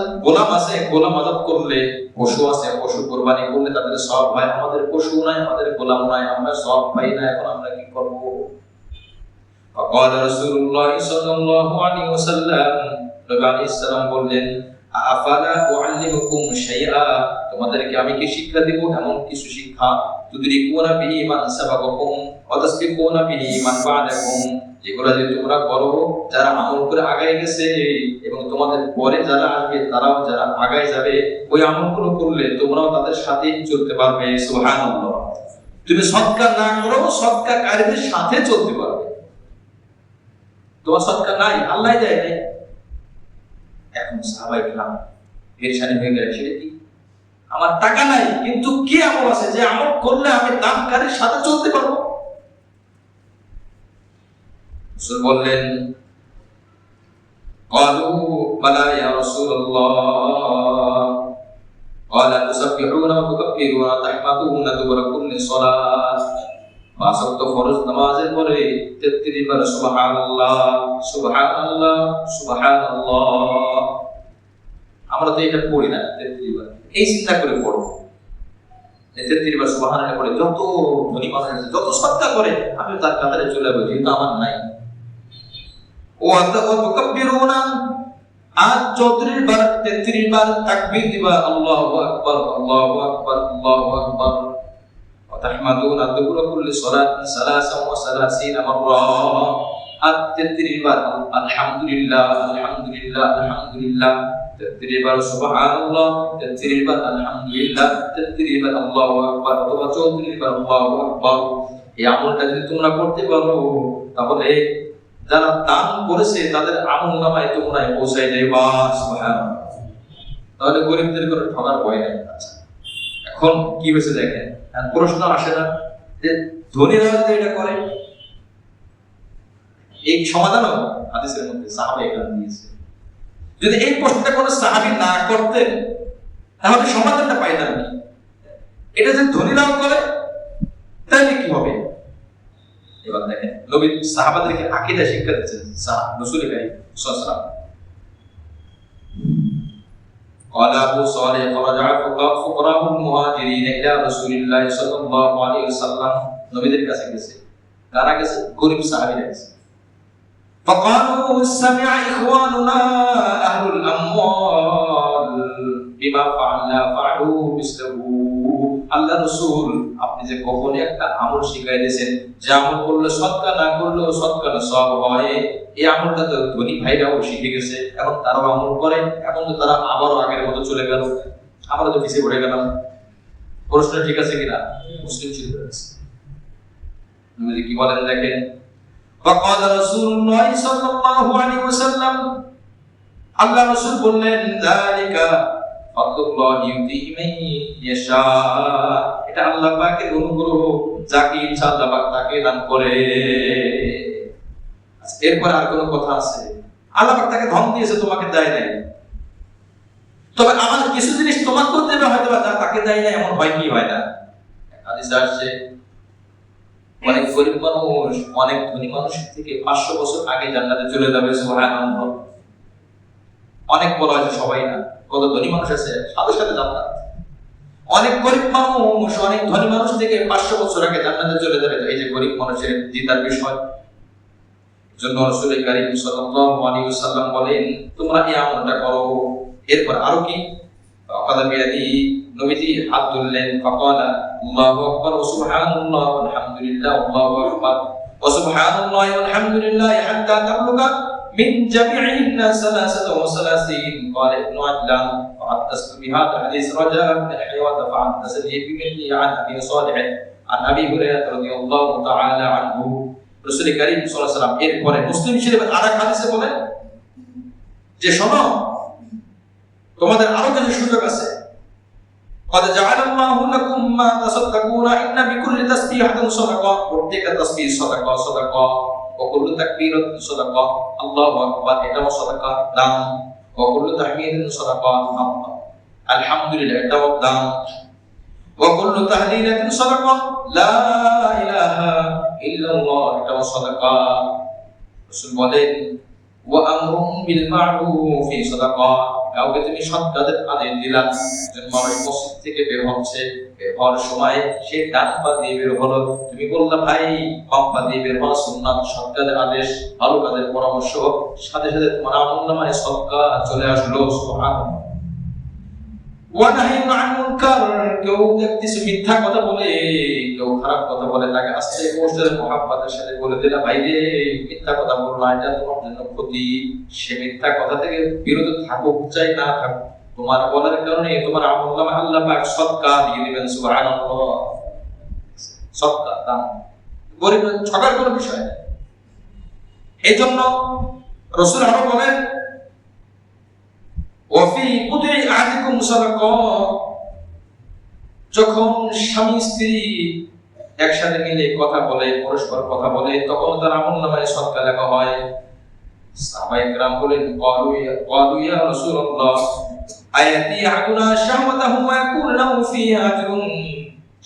গোলাম আযাদ করলে, পশু আছে, পশু কুরবানি করলে তাদের সওয়াব হয়। আমাদের পশু নাই, আমাদের গোলাম নাই, আমরা সওয়াব পাই না, এখন আমরা কি করব? ফাকাল রাসূলুল্লাহ সাল্লাল্লাহু আলাইহি ওয়াসাল্লাম, নবী আলাইহিস সালাম বললেন, আফালা উআল্লিমুকুম শাইআ, তোমাদেরকে আমি কি শিক্ষা দেব, এমন কিছু শিক্ষা, তুদরিকুনা বিহি মান সাবাকাকুম ওয়া তাসবিকুনা বিহি মান বা'দাকুম, যেগুলো যে তোমরা করো, যারা আমল করে আগায় গেছে এবং তোমাদের পরে যারা আসবে তারাও যারা আগায় যাবে, ওই আমলগুলো করলে তোমরাও তাদের সাথে চলতে পারবে। সুবহানাল্লাহ। তুমি সদকা না করো, সদকাকারীদের সাথে চলতে পারবে। তোমার সদকা নাই, আল্লাহ দেয় নাই। এখন সাহাবায়ে কেরাম পেরেশানি হয়ে গেছে, সেটা কি? আমার টাকা নাই, কিন্তু কি আমল আছে যে আমল করলে আমি দানকারীর সাথে চলতে পারবো? রাসূল বললেন, ক্বালু বালা ইয়া রাসূলুল্লাহ, ক্বালা তুসাব্বিহুনা ওয়া তুকাব্বিরুনা ওয়া তাহমাদুনা দুবরা কুল্লি সালাত, পাঁচ ওয়াক্ত ফরজ নামাজের পরে 33 বার সুবহানাল্লাহ সুবহানাল্লাহ সুবহানাল্লাহ। আমরা তো এটা পড়ি না 33 বার, এই চিন্তা করে পড়ব 33 বার সুবহানাল্লাহ পড়ে যত ধনী মানুষ আছে, যত সদকা করে, আমি তার কাতারে চলে যাব, যেহেতু আমার নাই। ওয়া তুকাব্বিরুনা, আর 34 বার 33 বার তাকবীর দিবা, আল্লাহু আকবার আল্লাহু আকবার আল্লাহু আকবার। ওয়া তাহমাদুনা দুবুরা কুল্লি সালাতিন 33 মাররা, আর 33 বার আলহামদুলিল্লাহ আলহামদুলিল্লাহ আলহামদুলিল্লাহ, 33 বার সুবহানাল্লাহ, 33 বার আলহামদুলিল্লাহ, 33 বার আল্লাহু আকবার, অথবা 34 বার আল্লাহু আকবার। এই আমলটা যদি তোমরা করতে পারো তাহলে যারা দান করেছে তাদের আমলনামায় তোমরা পৌঁছায় যাইবা। সুবহানাল্লাহ। তাহলে গরিবদের কোনো ঠকার ভয় নেই। আচ্ছা, এখন কি হয়েছে দেখেন, প্রশ্ন আসে না যে ধনীরা যদি এটা করে, এই সমাধানও হাদিসের মধ্যে সাহাবায়ে কেরাম দিয়েছে। যদি এই প্রশ্নটা কোনো সাহাবী না করতেন তাহলে সমাধানটা পাইতাম কি? এটা যদি ধনীরাও করে তাহলে কি হবে? এবার দেখেন নবী সাহাবাদেরকে আকীদা শিক্ষা দিচ্ছেন রাসূল কারীম সাল্লাল্লাহু আলাইহি ওয়াসাল্লাম। قال أبو صالح فرجع فقراء المهاجرين إلى رسول الله صلى الله عليه وسلم। নবীদের কাছে গেছে, কারা গেছে? গরীব সাহাবীরা গেছে। فقالوا سمع إخواننا أهل الأموال بما فعلنا فعلوا مثله। আল্লাহ রাসূল, আপনি যে কখনো একটা আমল শিখাই দিয়েছেন, যে আমল করলে সদকা, না করলেও সদকার সওয়াব হয়, এই আমলটা তো ধনী ভাইরাও শিখে গেছে, এখন তারাও আমল করে, এখন তো তারা আবারও আগের মতো চলে গেল, আবারও তো পিছিয়ে পড়ে গেলাম। প্রশ্ন ঠিক আছে কিনা? মুসলিম শরীফে আছে। নবী কি বলেন দেখেন, فقال رسول الله صلى الله عليه وسلم। আল্লাহ রাসূল বললেন, ذلك فضل الله يؤتيه من يشاء। এটা আল্লাহ পাকের অনুগ্রহ, যাকে ইচ্ছা আল্লাহ পাক তাকে দান করে। এরপর আর কোনো কথা আছে? আল্লাহ পাক তাকে ধন দিয়েছে, তোমাকে দেয় নাই, তবে আমার কিছু জিনিস তোমাকেও দেবে, হয়তো বা তাকে দেয় নাই, এমন হয় কি হয় না? হাদিসে আসছে অনেক গরিব মানুষ অনেক ধনী মানুষের থেকে 500 বছর আগে জান্নাতে চলে যাবে। সুবহানাল্লাহ। অনেক বলা হয়েছে, সবাই না, কত ধনী মানুষ আছে সাথে সাথে জান্নাত। অনেক গরিব মানুষ অনেক ধনী মানুষ থেকে 500 বছর আগে জান্নাতে চলে যাবে। এই যে গরিব মানুষের জিতার বিষয়, জন্য রাসূল কারীম সাল্লাল্লাহু আলাইহি ওয়াসাল্লাম বলেন, তোমরা এই আমলটা করো। এরপর আরো কি? ফাকাদা বিয়াদি, নবীজি হাত তুললেন, ফাকালা আল্লাহু আকবার ওয়া সুবহানাল্লাহ ওয়া আলহামদুলিল্লাহ, আল্লাহু আকবার ওয়া সুবহানাল্লাহ ওয়া আলহামদুলিল্লাহ, হাত্তা তাবলুগা মিন জামি'িন 33 قال ابن عجلان فحدثت بهذا الحديث رجاء بن حيوة فحدثني بمثله عن ابي صالح عن ابي هريرة رضي الله تعالى عنه। রাসূল কারীম সাল্লাল্লাহু আলাইহি ওয়াসাল্লাম এরপরে মুসলিম শরীফের আরেক হাদিসে বলেন যে শোনো, তোমাদের আরো কিছু সুযোগ আছে। قد جعل الله لكم ما تصدقون ان بكل تسبيحة صدقة। প্রত্যেকটা তাসবিহ সাদাকা, সাদাকা। وكل تكبيرة صدقة، الله أكبر এটাও সাদাকা, দান। وكل تحميد صدقة، الحمد لله এটাও দান। وكل تهليلة صدقة، لا إله إلا الله এটাও সাদাকা। রাসূল বলেন, وأمر بالمعروف صدقة। কাউকে তুমি সৎ কাজের আদেশ দিলা, একজন মানুষ মসজিদ থেকে বের হচ্ছে, বের হওয়ার সময় সে ডান পা দিয়ে বের হলো, তুমি বললা ভাই বাম পা দিয়ে বের হওয়া সুন্নাত, সৎ কাজের আদেশ, ভালো কাজের পরামর্শ, সাথে সাথে তোমার আমলনামায় সদকা চলে আসলো। সুবহানাল্লাহ। ওয়া নাহিয়ুন আন মুনকার, কেউ দেখতেছে মিথ্যা কথা বলে, কেউ খারাপ কথা বলে, তাকে আস্তে করে মহব্বতের সাথে বলে দিলা, ভাই রে মিথ্যা কথা বলো না, এটা তোমার জন্য ক্ষতি। সে মিথ্যা কথা থেকে বিরত থাকো, চাই না থাকো, তোমার বলার কারণে তোমার আমলনামায় আল্লাহ পাক সদকা দিয়ে দিবেন। সুবহানাল্লাহ। সদকা, দান, গরিব ঠকার কোনো বিষয় না। এই জন্য রাসূল আরো বলেন, ওয়াফি বুদই আহাদিকুম সাদাকা। যখন স্বামী স্ত্রী একসাথে মিলে কথা বলে, পরস্পর কথা বলে, তখন তার আমলনামায় সদকা লেখা হয়। সাহাবায়ে কেরাম বলেন, ক্বালু ইয়া রাসূলুল্লাহ আয়াতি আগুনা শাহওয়াতাহু ওয়া ইয়াকুনু লাহু ফিহা আজরুন।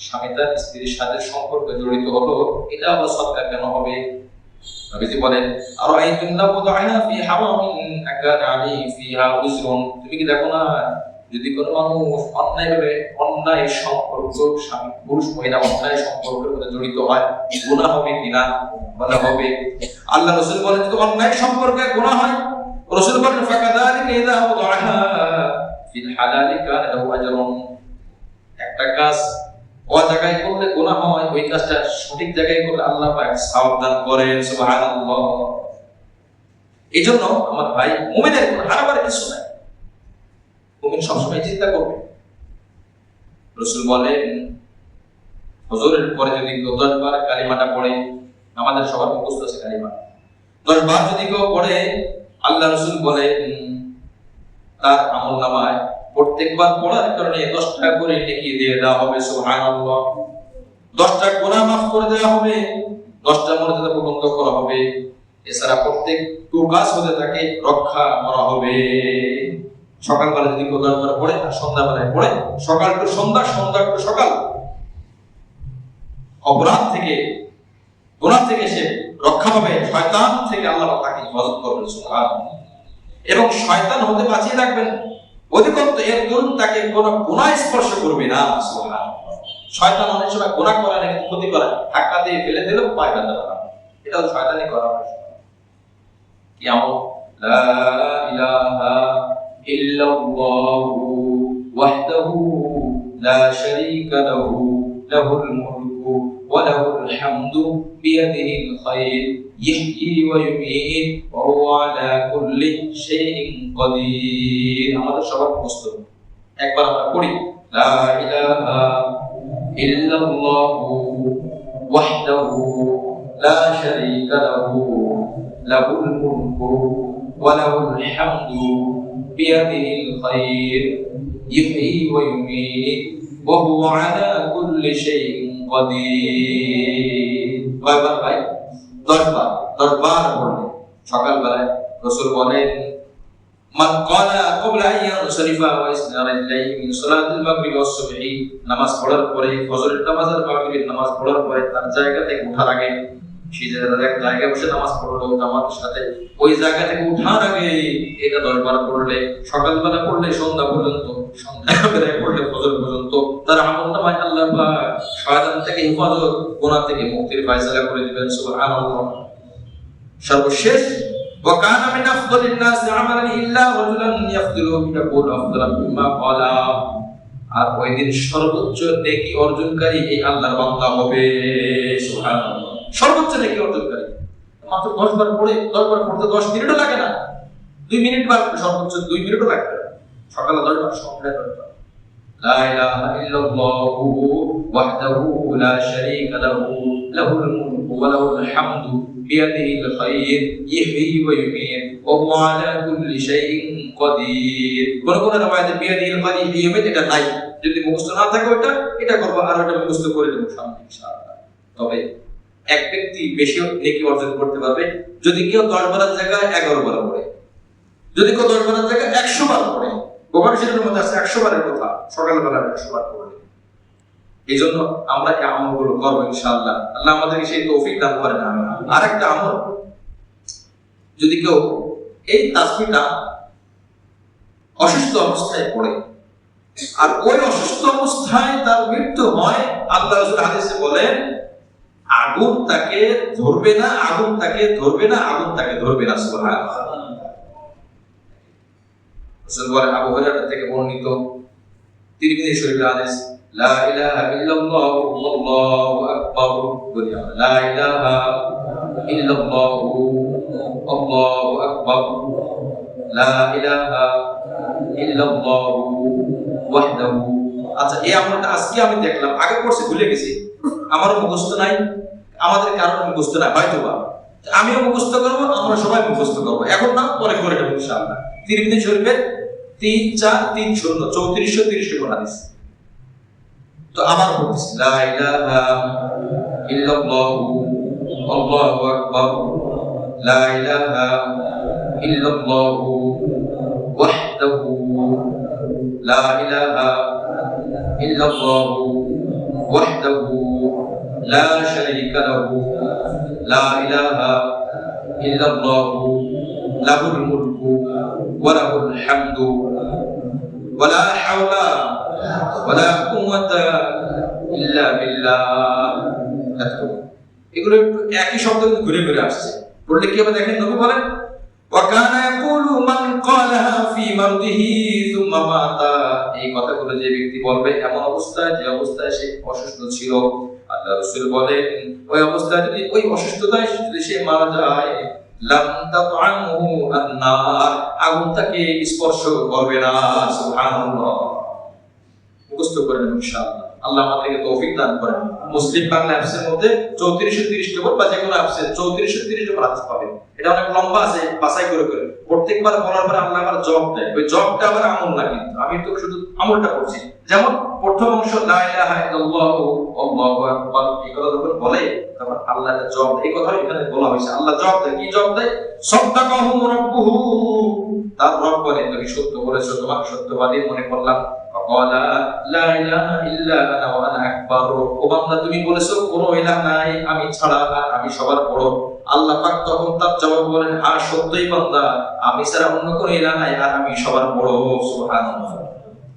স্বামী তার স্ত্রীর সাথে সম্পর্কে জড়িত হলো, এটা আবার সদকা কেন হবে? নবীজি বলেন, আরাইতুম লাউ ওয়াদা'না ফি হারামিন আকানা আলাইহি ফিহা উজরুন। তুমি কি দেখো না, যদি কোনো মানুষ অন্যায় সম্পর্ক, স্বামী পুরুষ মহিলা অন্যায় সম্পর্কের মধ্যে জড়িত হয়, গুনাহ হবে কিনা? বলা হবে। আল্লাহ রাসূল বলেন, যদি অন্যায় সম্পর্কে গুনাহ হয়, রাসূল বলেন, ফাকাযালিকা ইযা ওয়াদা'হা ফিল হালালি কানা লাহু আজরুন। একটা কাজ ও জায়গায় করলে গুনাহ হয়, ওই কাজটা সঠিক জায়গায় করলে আল্লাহ পাক সওয়াব দান করেন। সুবহানাল্লাহ। এই জন্য আমার ভাই, মুমিনের কোনো হারাবার কিছু নাই। মুমিন সবসময় চিন্তা করবে। রাসূল বলেন, হুজুরের পরে যদি কেউ 10 বার কালিমাটা পড়ে, আমাদের সবার মুখস্থ আছে কালিমা, 10 বার যদি কেউ পড়ে, আল্লাহ রাসূল বলেন তার আমলনামায় প্রত্যেকবার পড়ার কারণে 10টা করে নেকি দিয়ে দেওয়া হবে। সুবহানাল্লাহ। 10টা গুনাহ মাফ করে দেওয়া হবে, 10টা মর্যাদা বুলন্দ করা হবে। এছাড়া প্রত্যেক কাজ হতে তাকে রক্ষা করা হবে। সকালবেলা যদি কেউ 10 বার পড়ে আর সন্ধ্যাবেলায় পড়ে, সকাল টু সন্ধ্যা, সন্ধ্যা টু সকাল, অপরাধ থেকে, গুনাহ থেকে সে রক্ষা পাবে। শয়তান থেকে আল্লাহ তাকে হেফাজত করবেন। সুবহানাল্লাহ। এবং শয়তান হতে বাঁচিয়ে রাখবেন। অধিকন্তু এর দরুন তাকে কোনো গুনাহ স্পর্শ করবে না। সুবহানাল্লাহ। শয়তান অনেক সময় গুনাহ করে না, কিন্তু ক্ষতি করে, ধাক্কা দিয়ে ফেলে দিলেও পায় না। এটা শয়তানি করা হয়। কি আমল? লা ইলাহা ইল্লাল্লাহু ওয়াহদাহু লা শারীকা লাহু লাহুল মুলকু ওয়া লাহুল হামদু বিয়াদিহিল খায়র ইহয়ি ওয়া ইউমীত ওয়া হুয়া আলা কুল্লি শাইইন কাদির। আমাদের সবার মুখস্থ। একবার আমরা পড়ি, লা ইলাহা ইল্লাল্লাহু ওয়াহদাহু লা শারীকা লাহু লাহুল মুলকু ওয়া লাহুল হামদু বিয়াদিহিল খায়র ইহয়ি ওয়া ইউমীত ওয়া হুয়া আলা কুল্লি শাইইন কাদির। কয়বার ভাই? 10 বার। 10 বার পড়লে সকালবেলায় রাসূল বলেন, মান ক্বালা ক্বাবলা আন ইয়ানসারিফা ওয়া ইসনারা ইলাইহি মিন সালাতিল মাগরিব ওয়াস সুবহি, নামাজ পড়ার পরে, ফজরের নামাজ আর মাগরিবের নামাজ পড়ার পরে তার জায়গা থেকে ওঠার আগে, সে এক জায়গায় বসে নামাজ পড়লো জামাতের সাথে, ওই জায়গা থেকে ওঠার আগে এটা 10 বার পড়লে, সকালবেলা পড়লে সন্ধ্যা পর্যন্ত, সন্ধ্যাবেলায় পড়লে ফজর পর্যন্ত, তার আমলনামায় আল্লাহ পাক শয়তান থেকে হেফাজত, গুনাহ থেকে মুক্তির ফয়সালা করে দিবেন। সুবহানাল্লাহ। সর্বশেষ, وكان من افضل الناس عملا الا رجلا يفضل يقول افضل مما قال, আর ওই দিন সর্বোচ্চ নেকি অর্জনকারী এই আল্লাহর বান্দা হবে। সুবহানাল্লাহ। সর্বোচ্চ নেকি অর্জনকারী। মাত্র 10 বার পড়ে, 10 বার পড়তে 10 মিনিটও লাগে না, 2 মিনিট বার, সর্বোচ্চ 2 মিনিটও লাগবে না। সকালে 10 বার, সন্ধ্যায় 10 বার। লা ইলাহা ইল্লাল্লাহু ওয়াহদাহু লা শারীকা লাহু লাহুল মুলকু ওয়া লাহুল হামদু বিয়াদিহিল খায়র ইহয়ি ওয়া ইউমীত ওয়া হুয়া আলা কুল্লি শাইইন কাদির। কোন কোন রওয়ায়াতে বিয়াদিহিল খায়র ইহয়ি ওয়া ইউমীত এটা নাই। যদি মুখস্থ না থাকে ওটা, এটা করব, আর ওটা মুখস্থ করে দেব সামনে ইনশাআল্লাহ। তবে এক ব্যক্তি বেশি নেকি অর্জন করতে পারবে যদি কেউ 10 বারের জায়গায় 11 বার পড়ে, যদি কেউ 10 বারের জায়গায় 100 বার পড়ে। বুখারী শরীফের মধ্যে আছে 100 বারের কথা, সকালবেলা 100 বার পড়ে। এই জন্য আমরা এই আমলগুলো করব ইনশাআল্লাহ। আল্লাহ আমাদেরকে সেই তৌফিক দান করেন। আরেকটা আমল, যদি কেউ এই তাসবিহটা অসুস্থ অবস্থায় পড়ে আর ওই অসুস্থ অবস্থায় তার মৃত্যু হয়, আল্লাহ রাসূল হাদিসে বলেন আগুন তাকে ধরবে না, আগুন তাকে ধরবে না, আগুন তাকে ধরবে না। সুবহানাল্লাহ। রাসূল বলেন, আবু হুরায়রা থেকে বর্ণিত, তিরমিজি শরীফের হাদিস, লা ইলাহা ইল্লাল্লাহু আল্লাহু আকবার, বলি আমরা, লা ইলাহা ইল্লাল্লাহু আল্লাহু আকবার, লা ইলাহা ইল্লাল্লাহু ওয়াহদাহু। আচ্ছা, এই আমলটা আজকে আমি দেখলাম, আগে পড়ছি ভুলে গেছি, আমারও মুখস্থ নাই, আমাদের কারোর মুখস্থ নাই, হয়তোবা আমিও মুখস্থ করবো, আমরা সবাই মুখস্থ করবো, এখন না পরে করে দেবো ইনশাআল্লাহ। তিরমিজি শরীফের 3430 3430 নম্বর হাদিস। তো আমার বলতেছি, লা ইলাহা ইল্লাল্লাহু আল্লাহু আকবার, লা ইলাহা ইল্লাল্লাহু ওয়াহদাহু লা ইলাহা ইল্লাল্লাহু ওয়াহদাহু লা শারীকা লাহু লা ইলাহা ইল্লাল্লাহু লাহুল মুলকু ওয়া লাহুল হামদু ওয়া লা হাওলা ওয়া লা কুওয়াতা ইল্লা বিল্লাহ। এগুলো একটু একই শব্দ কিন্তু ঘুরে ঘুরে আসছে, বললে কি হবে দেখেন, নবী বলেন, ওয়া কানা ইয়াকুলু মান ক্বালাহা ফি মারদিহি সুম্মা মাতা, এই কথাগুলো যে ব্যক্তি বলবে এমন অবস্থায়, যে অবস্থায় সে অসুস্থ ছিল, আল্লাহ রাসূল বলেন ওই অবস্থায় যদি, ওই অসুস্থতায় যদি সে মারা যায়, লাম তাতআমহু আন-নার, আগুন তাকে স্পর্শ করবে না। সুবহানাল্লাহ। মুখস্থ করেন ইনশাআল্লাহ। আল্লাহ আমাদেরকে তৌফিক দান করেন। মুসলিম বাংলা অ্যাপসের মধ্যে 3430 নম্বর বা যে কোনো অ্যাপসে 3430 নম্বর হাদিস পাবেন। এটা অনেক লম্বা আছে, বাছাই করে করে প্রত্যেকবার বলার পরে আল্লাহ আবার জব দেয়। ওই জবটা আবার আমল না, কিন্তু আমি তো শুধু আমলটা করছি। যেমন প্রথম অংশ লা ইলাহা ইল্লাল্লাহু আল্লাহু আকবার, এই কথা যখন বলে তখন আল্লাহ একটা জব দেয়। এই কথা এখানে বলা হয়েছে, আল্লাহ জব দেয়। কি জব দেয়? সাদাকাহু রাব্বুহু, তার রব বলে তুমি সত্য বলেছো, তোমাকে সত্যবাদী মনে করলাম। ক্বালা লা ইলাহা ইল্লা আনা ওয়া আনা আকবার, ও বান্দা তুমি বলেছো কোনো ইলাহ নাই আমি ছাড়া, আর আমি সবার বড়। আল্লাহ পাক তখন তার জবাব বলেন, হ্যাঁ সত্যই বান্দা, আমি ছাড়া অন্য কোনো ইলাহ নাই আর আমি সবার বড়। সুবহানাল্লাহ।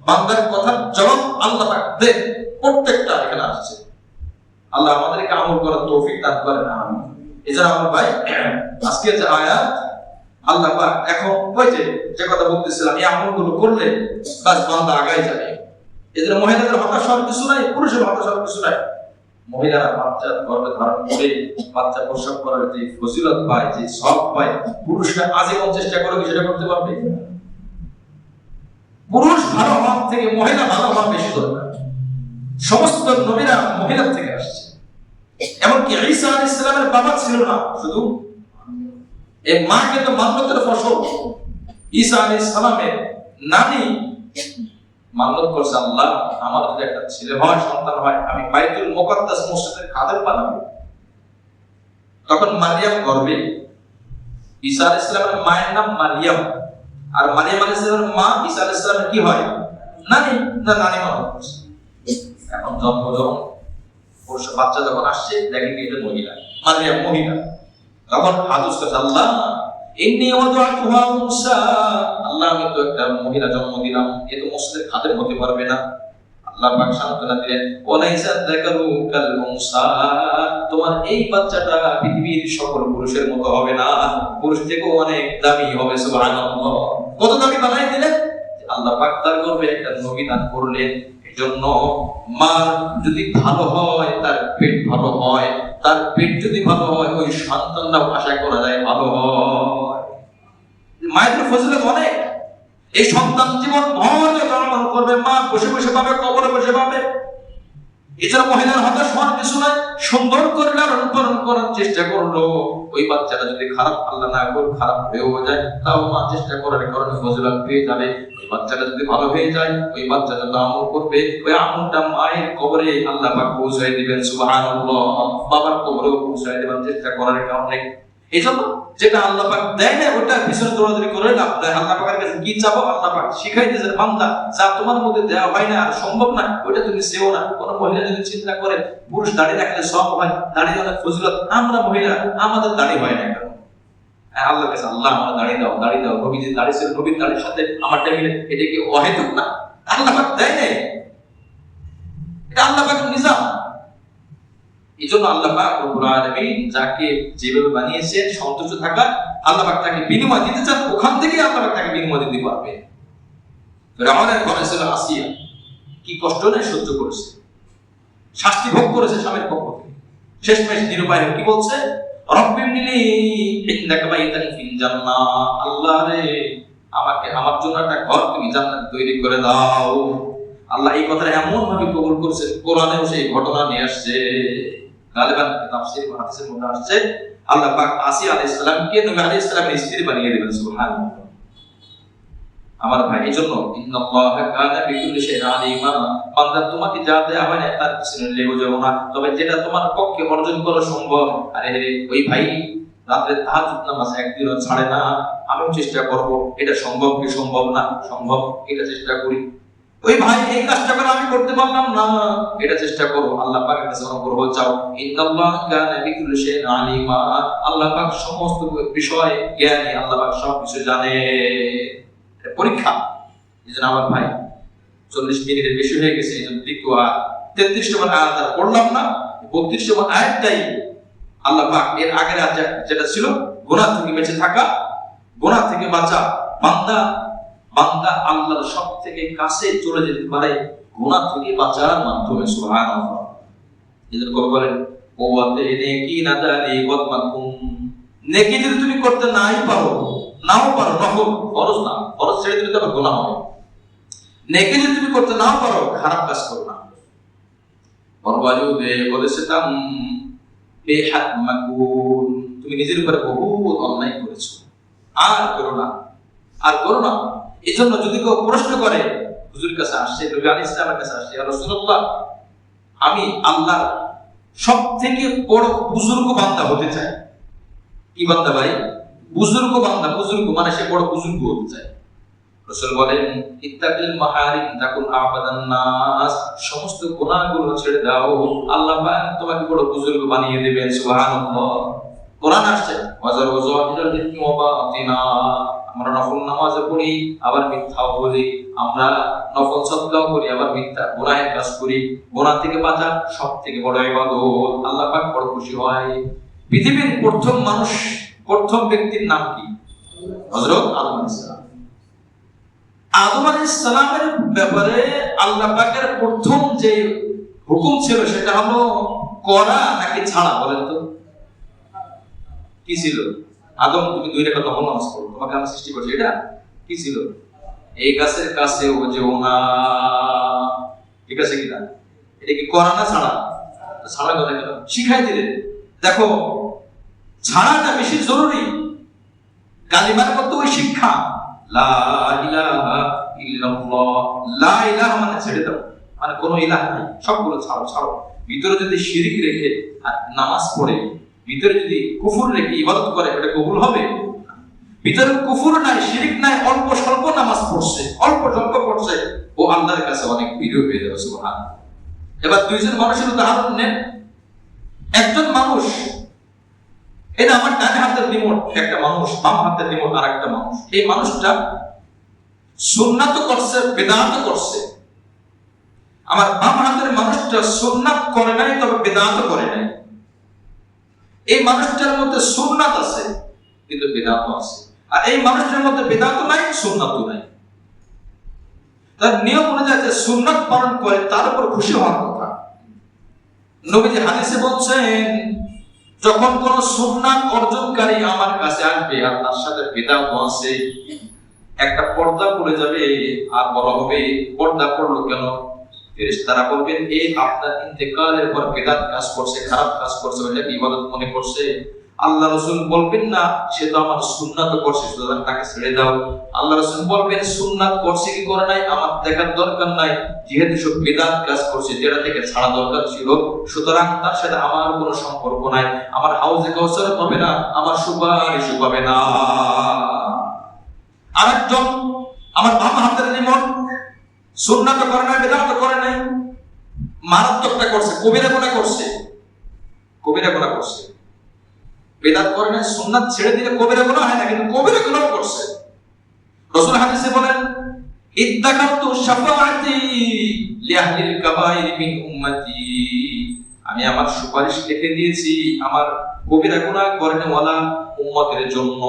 বান্দার কথার জবাব আল্লাহ পাক দেন, প্রত্যেকটা এখানে আসছে। আল্লাহ আমাদেরকে আমল করার তৌফিক দান করেন, আমিন। এজন্য আমার ভাই, আজকে যে আয়াত আল্লাহ পাক এখন ওই যে কথা বলতেছিলাম, এই আমলগুলো করলে বাস বান্দা আগায় যাবে। এজন্য মহিলাদের হতাশ হওয়ার কিছু নাই, পুরুষের হতাশ হওয়ার কিছু নাই। মহিলারা বাচ্চা গর্ভে ধারণ করে বাচ্চা প্রসব করার যে ফজিলত পায়, যে সব পায়, পুরুষরা আজীবন চেষ্টা করে সেটা করতে পারবে। পুরুষ ভালো হওয়ার থেকে মহিলা ভালো হওয়া বেশি দরকার। সমস্ত নবীরা মহিলার থেকে আসছে। এমনকি ঈসা আলাইহিস সালামের বাবা ছিল না, শুধু এই মা কিন্তু মান্যতের ফসল। ঈসা আলাইহিস সালামের নানি মান্যত করছে, আল্লাহ আমার যদি একটা ছেলে হয়, সন্তান হয়, আমি বাইতুল মুকাদ্দাস মসজিদের খাদেম বানাবো। তখন মারিয়াম গর্ভে। ঈসা আলাইহিস সালামের মায়ের নাম মারিয়াম, আর মারিয়াম আলাইহিস সালামের মা ঈসা আলাইহিস সালামের কি হয়? নানি। নানি মান্যত করছে। এখন জন্ম যখন পুরুষ বাচ্চা যখন আসছে, দেখেন এটা মহিলা, মারিয়াম মহিলা। তখন হাদুস করছে, আল্লাহ ইন্নী ওয়াদাতুহা উনসা, আল্লাহ আমি তো একটা মহিলা জন্ম দিলাম, এ তো মসজিদের খাদেম হতে পারবে না। আল্লাহ পাক সান্ত্বনা দিলেন, ওয়ালাইসা যাকারু কাল উনসা, তোমার এই বাচ্চাটা পৃথিবীর সকল পুরুষের মতো হবে না, পুরুষ থেকেও অনেক দামি হবে। সুবহানাল্লাহ। কত দামি বানাই দিলেন আল্লাহ পাক, তার গর্ভে একটা নবী দান করলেন। এজন্য মা যদি ভালো হয়, তার পেট ভালো হয়, তার পেট যদি ভালো হয়, ওই সন্তানরাও আশা করা যায় ভালো হয়। মায়ের ফজিলত অনেক। এই সন্তান জীবন ভর জন্মগ্রহণ করবে, মা বসে বসে পাবে, কবরে বসে পাবে। এছাড়া মহিলার হতাশ হওয়ার কিছু নাই। সুন্দর করে লালন পালন করার চেষ্টা করলো, ওই বাচ্চাটা যদি খারাপ, আল্লাহ না করে খারাপ হয়েও যায়, তাও মা চেষ্টা করার কারণে ফজিলত পেয়ে যাবে। ওই বাচ্চাটা যদি ভালো হয়ে যায়, ওই বাচ্চা যত আমল করবে, ওই আমলটা মায়ের কবরে আল্লাহ পাক পৌঁছায় দিবেন। সুবহানাল্লাহ। বাবার কবরেও পৌঁছায় দিবেন চেষ্টা করার কারণে। এই জন্য যেটা আল্লাহ পাক দেয় না, ওটা পিছনে দৌড়াদৌড়ি করে লাভ নাই। আল্লাহ পাকের কাছে কি চাবো, আল্লাহ পাক শিখাইতেছেন, বান্দা যা তোমার মধ্যে দেওয়া হয় না আর সম্ভব না, ওটা তুমি চেও না। কোন মহিলা যদি চিন্তা করে পুরুষ দাড়ি রাখলে সব হয়, দাড়ি অনেক ফজিলত, আমরা মহিলা আমাদের দাড়ি হয় না কেন? আল্লাহর কাছে আল্লাহ আমার দাড়ি দাও, দাড়ি দাও। নবীজি দাড়ি ছিল, নবীর দাড়ির সাথে আমারটা মিলে, এটা কি অহেতুক না? আল্লাহ পাক দেয় নাই, এটা আল্লাহ পাকের নিজাম। এজন্য আল্লাহ পাক রব্বুল আলামিন যাকে যেভাবে বানিয়েছেন সন্তুষ্ট থাকা, আল্লাহ পাক তাকে বিনিময় দিতে চান, ওখান থেকে আল্লাহ পাক তাকে বিনিময় দিতে পারবে। ফিরআউনের ঘরে ছিল আসিয়া, কি কষ্ট না সহ্য করেছে, শাস্তি ভোগ করেছে স্বামীর পক্ষ থেকে। শেষমেশ নিরুপায় কি বলছে, রব্বিবনিলি ইনদাকা বাইতান ফিল জান্নাহ, আল্লাহ রে আমাকে আমার জন্য একটা ঘর তুমি জান্নাতে তৈরি করে দাও। আল্লাহ এই কথাটা এমন ভাবে কবুল করেছে, কোরআনেও সেই ঘটনা নিয়ে আসছে। গালিবান তাফসীর ও হাদিসের মধ্যে আসছে, আল্লাহ পাক আসিয়া আলাইহিস সালামকে নবী আলাইহিস সালামের স্ত্রী বানিয়ে দিবেন। সুবহানাল্লাহ। আমার ভাই, এজন্য ইন্নাল্লাহা কানা বিকুল্লি শাইইন আলিমা, বান্দা তোমাকে যা দেয়া হয় না তার পিছনে লেগে যাও না, তবে যেটা তোমার পক্ষে অর্জন করা সম্ভব। আরে ওই ভাই রাতে তাহাজ্জুদ নামাজ একদিনও ছাড়ে না, আমিও চেষ্টা করব, এটা সম্ভব কি সম্ভব না? সম্ভব, এটা চেষ্টা করি। ওই ভাই এই কাজটা করে আমি করতে পারলাম না, এটা চেষ্টা করো, আল্লাহ পাকের কাছে অনুগ্রহ চাও। ইন্নাল্লাহা কানা বিকুল্লি শাইইন আলিমা, আল্লাহ পাক সমস্ত বিষয় জ্ঞানী, আল্লাহ পাক সব কিছু জানে। পরীক্ষা। এজন্য আমার ভাই 40 মিনিটের বেশি হয়ে গেছে, এজন্য দ্বিতীয় 33 নম্বর আয়াত আর পড়লাম না। 32 নম্বর আয়াতটাই আল্লাহ পাক এর আগের আয়াত যেটা ছিল গুনাহ থেকে বেঁচে থাকা, গুনাহ থেকে বাঁচা। বান্দা আল্লাহর সবথেকে কাছে চলে যেতে পারে গুনাহ থেকে বাঁচার মাধ্যমে। সুবহানাল্লাহ। এজন্য কবি বলেন, ওয়াতে নেকি নাদারি কদমাকুম, নেকি যদি তুমি করতে নাও পারো নফল, ফরজ না, ফরজ ছেড়ে দিলে তো আবার গুনাহ হবে। নেকি যদি তুমি করতে নাও পারো, খারাপ কাজ করো না। তুমি নিজের উপরে বহু অন্যায় করেছো, আর করো না। এই জন্য যদি কেউ প্রশ্ন করে, হুজুর কাছে আসছে, নবী আলাইহিস সালামের কাছে আসছে, ইয়া রাসূলুল্লাহ, আমি আল্লাহর সব থেকে বড় বুজুর্গ বান্দা হতে চাই। কি বান্দা ভাই? বুজুর্গ বান্দা। বুজুর্গ মানে সে বড় বুজুর্গ হতে চায়। রাসূল বলেন, ইত্তাকিল মাহারিম তাকুন আবাদান নাস, সমস্ত গুনাহগুলো ছেড়ে দাও, আল্লাহ পাক তোমাকে বড় বুজুর্গ বানিয়ে দিবেন। সুবহানাল্লাহ। কোরআন আসছে, ওয়াজার ওয়াজাহিরাল ইসমি ওয়া বাতিনা, আমরা নফল নামাজও পড়ি আবার মিথ্যাও বলি, আমরা নফল সাদকাও করি আবার মিথ্যা গুনাহের কাজ করি। গুনাহ থেকে বাঁচা সবথেকে বড় ইবাদত, আল্লাহ পাক বড় খুশি হয়। পৃথিবীর প্রথম ব্যক্তির নাম কি? হযরত আদম আলাইহিস সালাম। আদম আলাইহিস সালামের ব্যাপারে আল্লাহ পাকের প্রথম যে হুকুম ছিল সেটা হলো করা নাকি ছাড়া? বলেন তো কি ছিল? আদম, তুমি 2 রাকাত নফল নামাজ পড়ো, তোমাকে আমি সৃষ্টি করেছি, এটা কি ছিল? এই গাছের কাছেও যেও না। ঠিক আছে কিনা? এটা কি করা না ছাড়া? ছাড়া কথা কেন শিখাই দিলেন? দেখো, ছাড়াটা বেশি জরুরি। কালিমার মধ্যে ওই শিক্ষা, লা ইলাহা ইল্লাল্লাহ, লা ইলাহা মানে ছেড়ে দাও, মানে কোনো ইলাহ নাই, সবগুলো ছাড়ো। ভিতরে যদি শিরক রেখে আর নামাজ পড়ে, ভিতরে যদি কুফর রেখে ইবাদত করে, এটা কবুল হবে? ভিতরে কুফর নাই, শিরক নাই, অল্প স্বল্প নামাজ পড়ছে, অল্প স্বল্প পড়ছে, ও আল্লাহর কাছে অনেক প্রিয় হয়ে যাবে। সুবহানাল্লাহ। এবার 2 জন মানুষের উদাহরণ নেন। একজন মানুষ, এটা আমার ডান হাতের রিমোট একটা মানুষ, বাম হাতের রিমোট আর একটা মানুষ। এই মানুষটা সুন্নাত করছে, বিদআত করছে। আমার বাম হাতের মানুষটা সুন্নাত করে নাই, তবে বিদআত করে নাই। এই মানুষটার মধ্যে সুন্নাত আছে কিন্তু বিদআত আছে, আর এই মানুষটার মধ্যে বিদআত নাই, সুন্নাত নাই। তার নিয়ম অনুযায়ী যে সুন্নাত পালন করে তার উপর খুশি হওয়ার কথা। নবীজি হাদিসে বলছেন, যখন কোন সুন্নাত অর্জনকারী আমার কাছে আসবে আর তার সাথে বিদআত আছে, একটা পর্দা পড়ে যাবে আর বলা হবে, পর্দা পড়লো কেন? ফেরেশতারা বলবেন, এই আপনার ইন্তেকালের পর বিদআত কাজ করছে, খারাপ কাজ করছে, ওইটা ইবাদত মনে করছে। আল্লাহ রাসূল বলবেন না, সে তো আমার সুন্নাত করছে, সুতরাং তাকে ছেড়ে দাও। আল্লাহ রাসূল বলবেন, সুন্নাত করছে কি করে নাই আমার দেখার দরকার নাই, যেহেতু সব বিদআত কাজ করছে, যেটা থেকে ছাড়া দরকার ছিল, সুতরাং তার সাথে আমার কোনো সম্পর্ক নাই, আমার হাউজে কাউসার পাবে না, আমার সুপারিশ পাবে না। আরেকজন, আমার বাম হাতের রিমোট, সুন্নাত করে নাই, বিদআত করে নাই, মারাত্মকটা করছে, কবিরা গুনাহ করছে, বিদআত করে নাই, সুন্নাত ছেড়ে দিলে কবিরা গুনাহ হয় না, কিন্তু কবিরা গুনাহ করছে। রাসূল হাদিসে বলেন, ইত্তাকাতু শাফাআতি লিআহলিল কাবাইর মিন উম্মতি, আমি আমার সুপারিশ লিখে দিয়েছি আমার কবিরা গুনাহ করেনওয়ালা উম্মতের জন্য।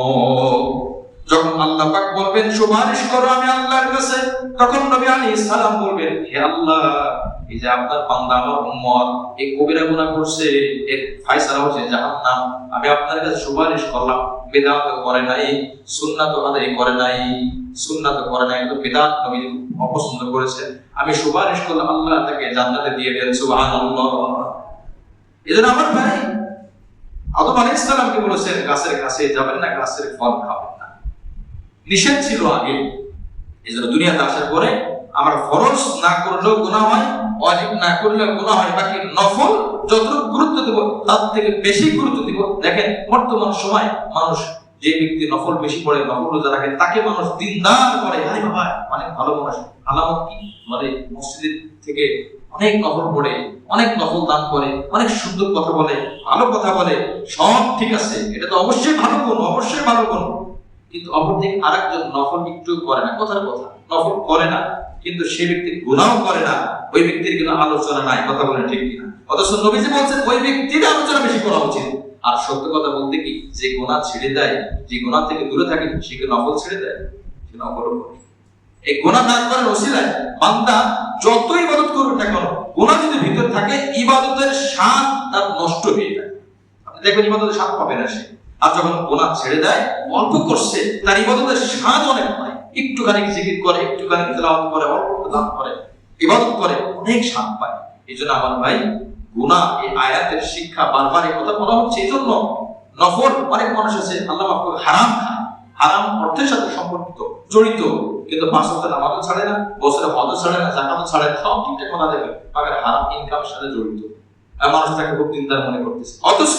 যখন আল্লাহ পাক বলবেন সুপারিশ করো আমি আল্লাহর কাছে, তখন নবী আলাইহিস সালাম বলবেন, হে আল্লাহ, এই যে আপনার বান্দা আমার উম্মত এই কবিরা গুনাহ করছে, এর ফয়সালা হচ্ছে জাহান্নাম, আমি আপনার কাছে সুপারিশ করলাম, বিদআত করে নাই, সুন্নাত আদায় করে নাই, কিন্তু বিদআত নবী অপছন্দ করেছেন, আমি সুপারিশ করলাম আল্লাহ তাকে জান্নাতে দিয়ে দেন। সুবহানাল্লাহ। এজন্য আমার ভাই, আদম আলাইহিস সালামকে বলেছেন গাছের কাছে যাবেন না, গাছের ফল খাবেন না, নিষেধ ছিল আগে। এজন্য দুনিয়াতে আসার পরে আমরা ফরজ না করলেও গুনাহ হয়, ওয়াজিব না করলেও গুনাহ হয়, বাকি নফল যতটুকু গুরুত্ব দেব তার থেকে বেশি গুরুত্ব দিব। দেখেন বর্তমান সময় মানুষ, যে ব্যক্তি নফল বেশি পড়ে, নফল রোজা রাখে, তাকে মানুষ দিনদার করে, আরে বাবা অনেক ভালো মানুষ। আলামত কি? মানে মসজিদের থেকে অনেক নফল পড়ে, অনেক নফল দান করে, অনেক সুন্দর কথা বলে, ভালো কথা বলে, সব ঠিক আছে, এটা তো অবশ্যই ভালো গুণ, অবশ্যই ভালো গুণ। কিন্তু অপরদিকে আরেকজন নফল একটু করে না, কথার কথা নফল করে না, কিন্তু সে ব্যক্তি গুনাহ করে না, ওই ব্যক্তির কিন্তু আলোচনা নাই, কথা বলেন ঠিক কিনা? অথচ নবীজি বলছেন ওই ব্যক্তির আলোচনা বেশি করা উচিত। আর সত্য কথা বলতে কি, যে গুনাহ ছেড়ে দেয়, যে গুনাহ থেকে দূরে থাকে, সে কি নফল ছেড়ে দেয়? সে নফল করে। এই গুনাহ না করার ওসিলায় বান্দা যত ইবাদত করুক না কেন, গুনাহ যদি ভিতর থাকে, ইবাদতের স্বাদ তার নষ্ট হয়ে যায়। আপনি দেখবেন ইবাদতের স্বাদ পাবে না সে। আর যখন গুনাহ ছেড়ে দেয়, অল্প করছে, তার ইবাদতের স্বাদ অনেক পায়। একটুখানি জিকির করে, একটুখানি তেলাওয়াত করে, অল্প দান করে, ইবাদত করে, অনেক স্বাদ পায়। এই জন্য আমার ভাই, গুনাহ, এই আয়াতের শিক্ষা বারবার এই কথা বলা হচ্ছে। এই জন্য নফল অনেক মানুষ আছে আল্লাহ মাফ করুক, হারাম খায়, হারাম অর্থের সাথে সম্পর্কিত, জড়িত, কিন্তু 5 ওয়াক্ত নামাজও ছাড়ে না, বছরে হজও ছাড়ে না, যাকাতও ছাড়ে না, সব ঠিকঠাক মানা দেবে, মাগার হারাম ইনকামের সাথে জড়িত। মানুষ তাকে খুব দিনদার মনে করতেছে, অথচ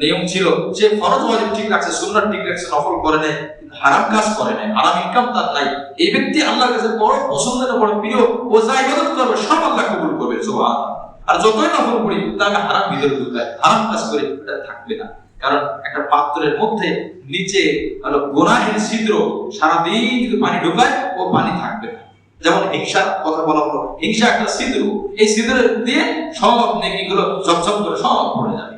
নিয়ম ছিল যে ফরজ ওয়াজিব ঠিক রাখছে, সুন্নাত ঠিক রাখছে, নফল করে নেয়, হারাম কাজ করে নেয়, হারাম ইনকাম তার নাই। এই ব্যক্তি আল্লাহর কাছে বড় পছন্দের, বড় প্রিয়, ও যা ইবাদত করবে সব আল্লাহ কবুল করবে, সুবহানাল্লাহ। আর যতই নফল করি তাকে হারাম ভিতরে ঢুকায়, হারাম কাজ করে, এটা থাকবে না। কারণ একটা পাত্রের মধ্যে নিচে হলো গুনাহের ছিদ্র, সারাদিন যদি পানি ঢুকায় ও পানি থাকবে না। যেমন হিংসার কথা বলা হলো, হিংসা একটা ছিদ্র, এই ছিদ্রের দিয়ে সব নেকিগুলো ঝকঝক করে সব পড়ে যাবে।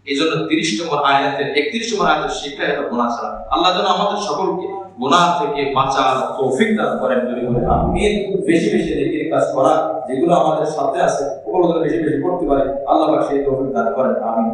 এই জন্য 31 নম্বর আয়াতের শিক্ষা এটা গুনাহ ছাড়া। আল্লাহ যেন আমাদের সকলকে গুনাহ থেকে বাঁচার তৌফিক দান করেন। আমিন। বেশি বেশি নেকির কাজ করা, যেগুলো আমাদের সাথে আছে ওগুলো বেশি বেশি করতে পারি, আল্লাহ পাক সেই তৌফিক দান করেন। আমিন।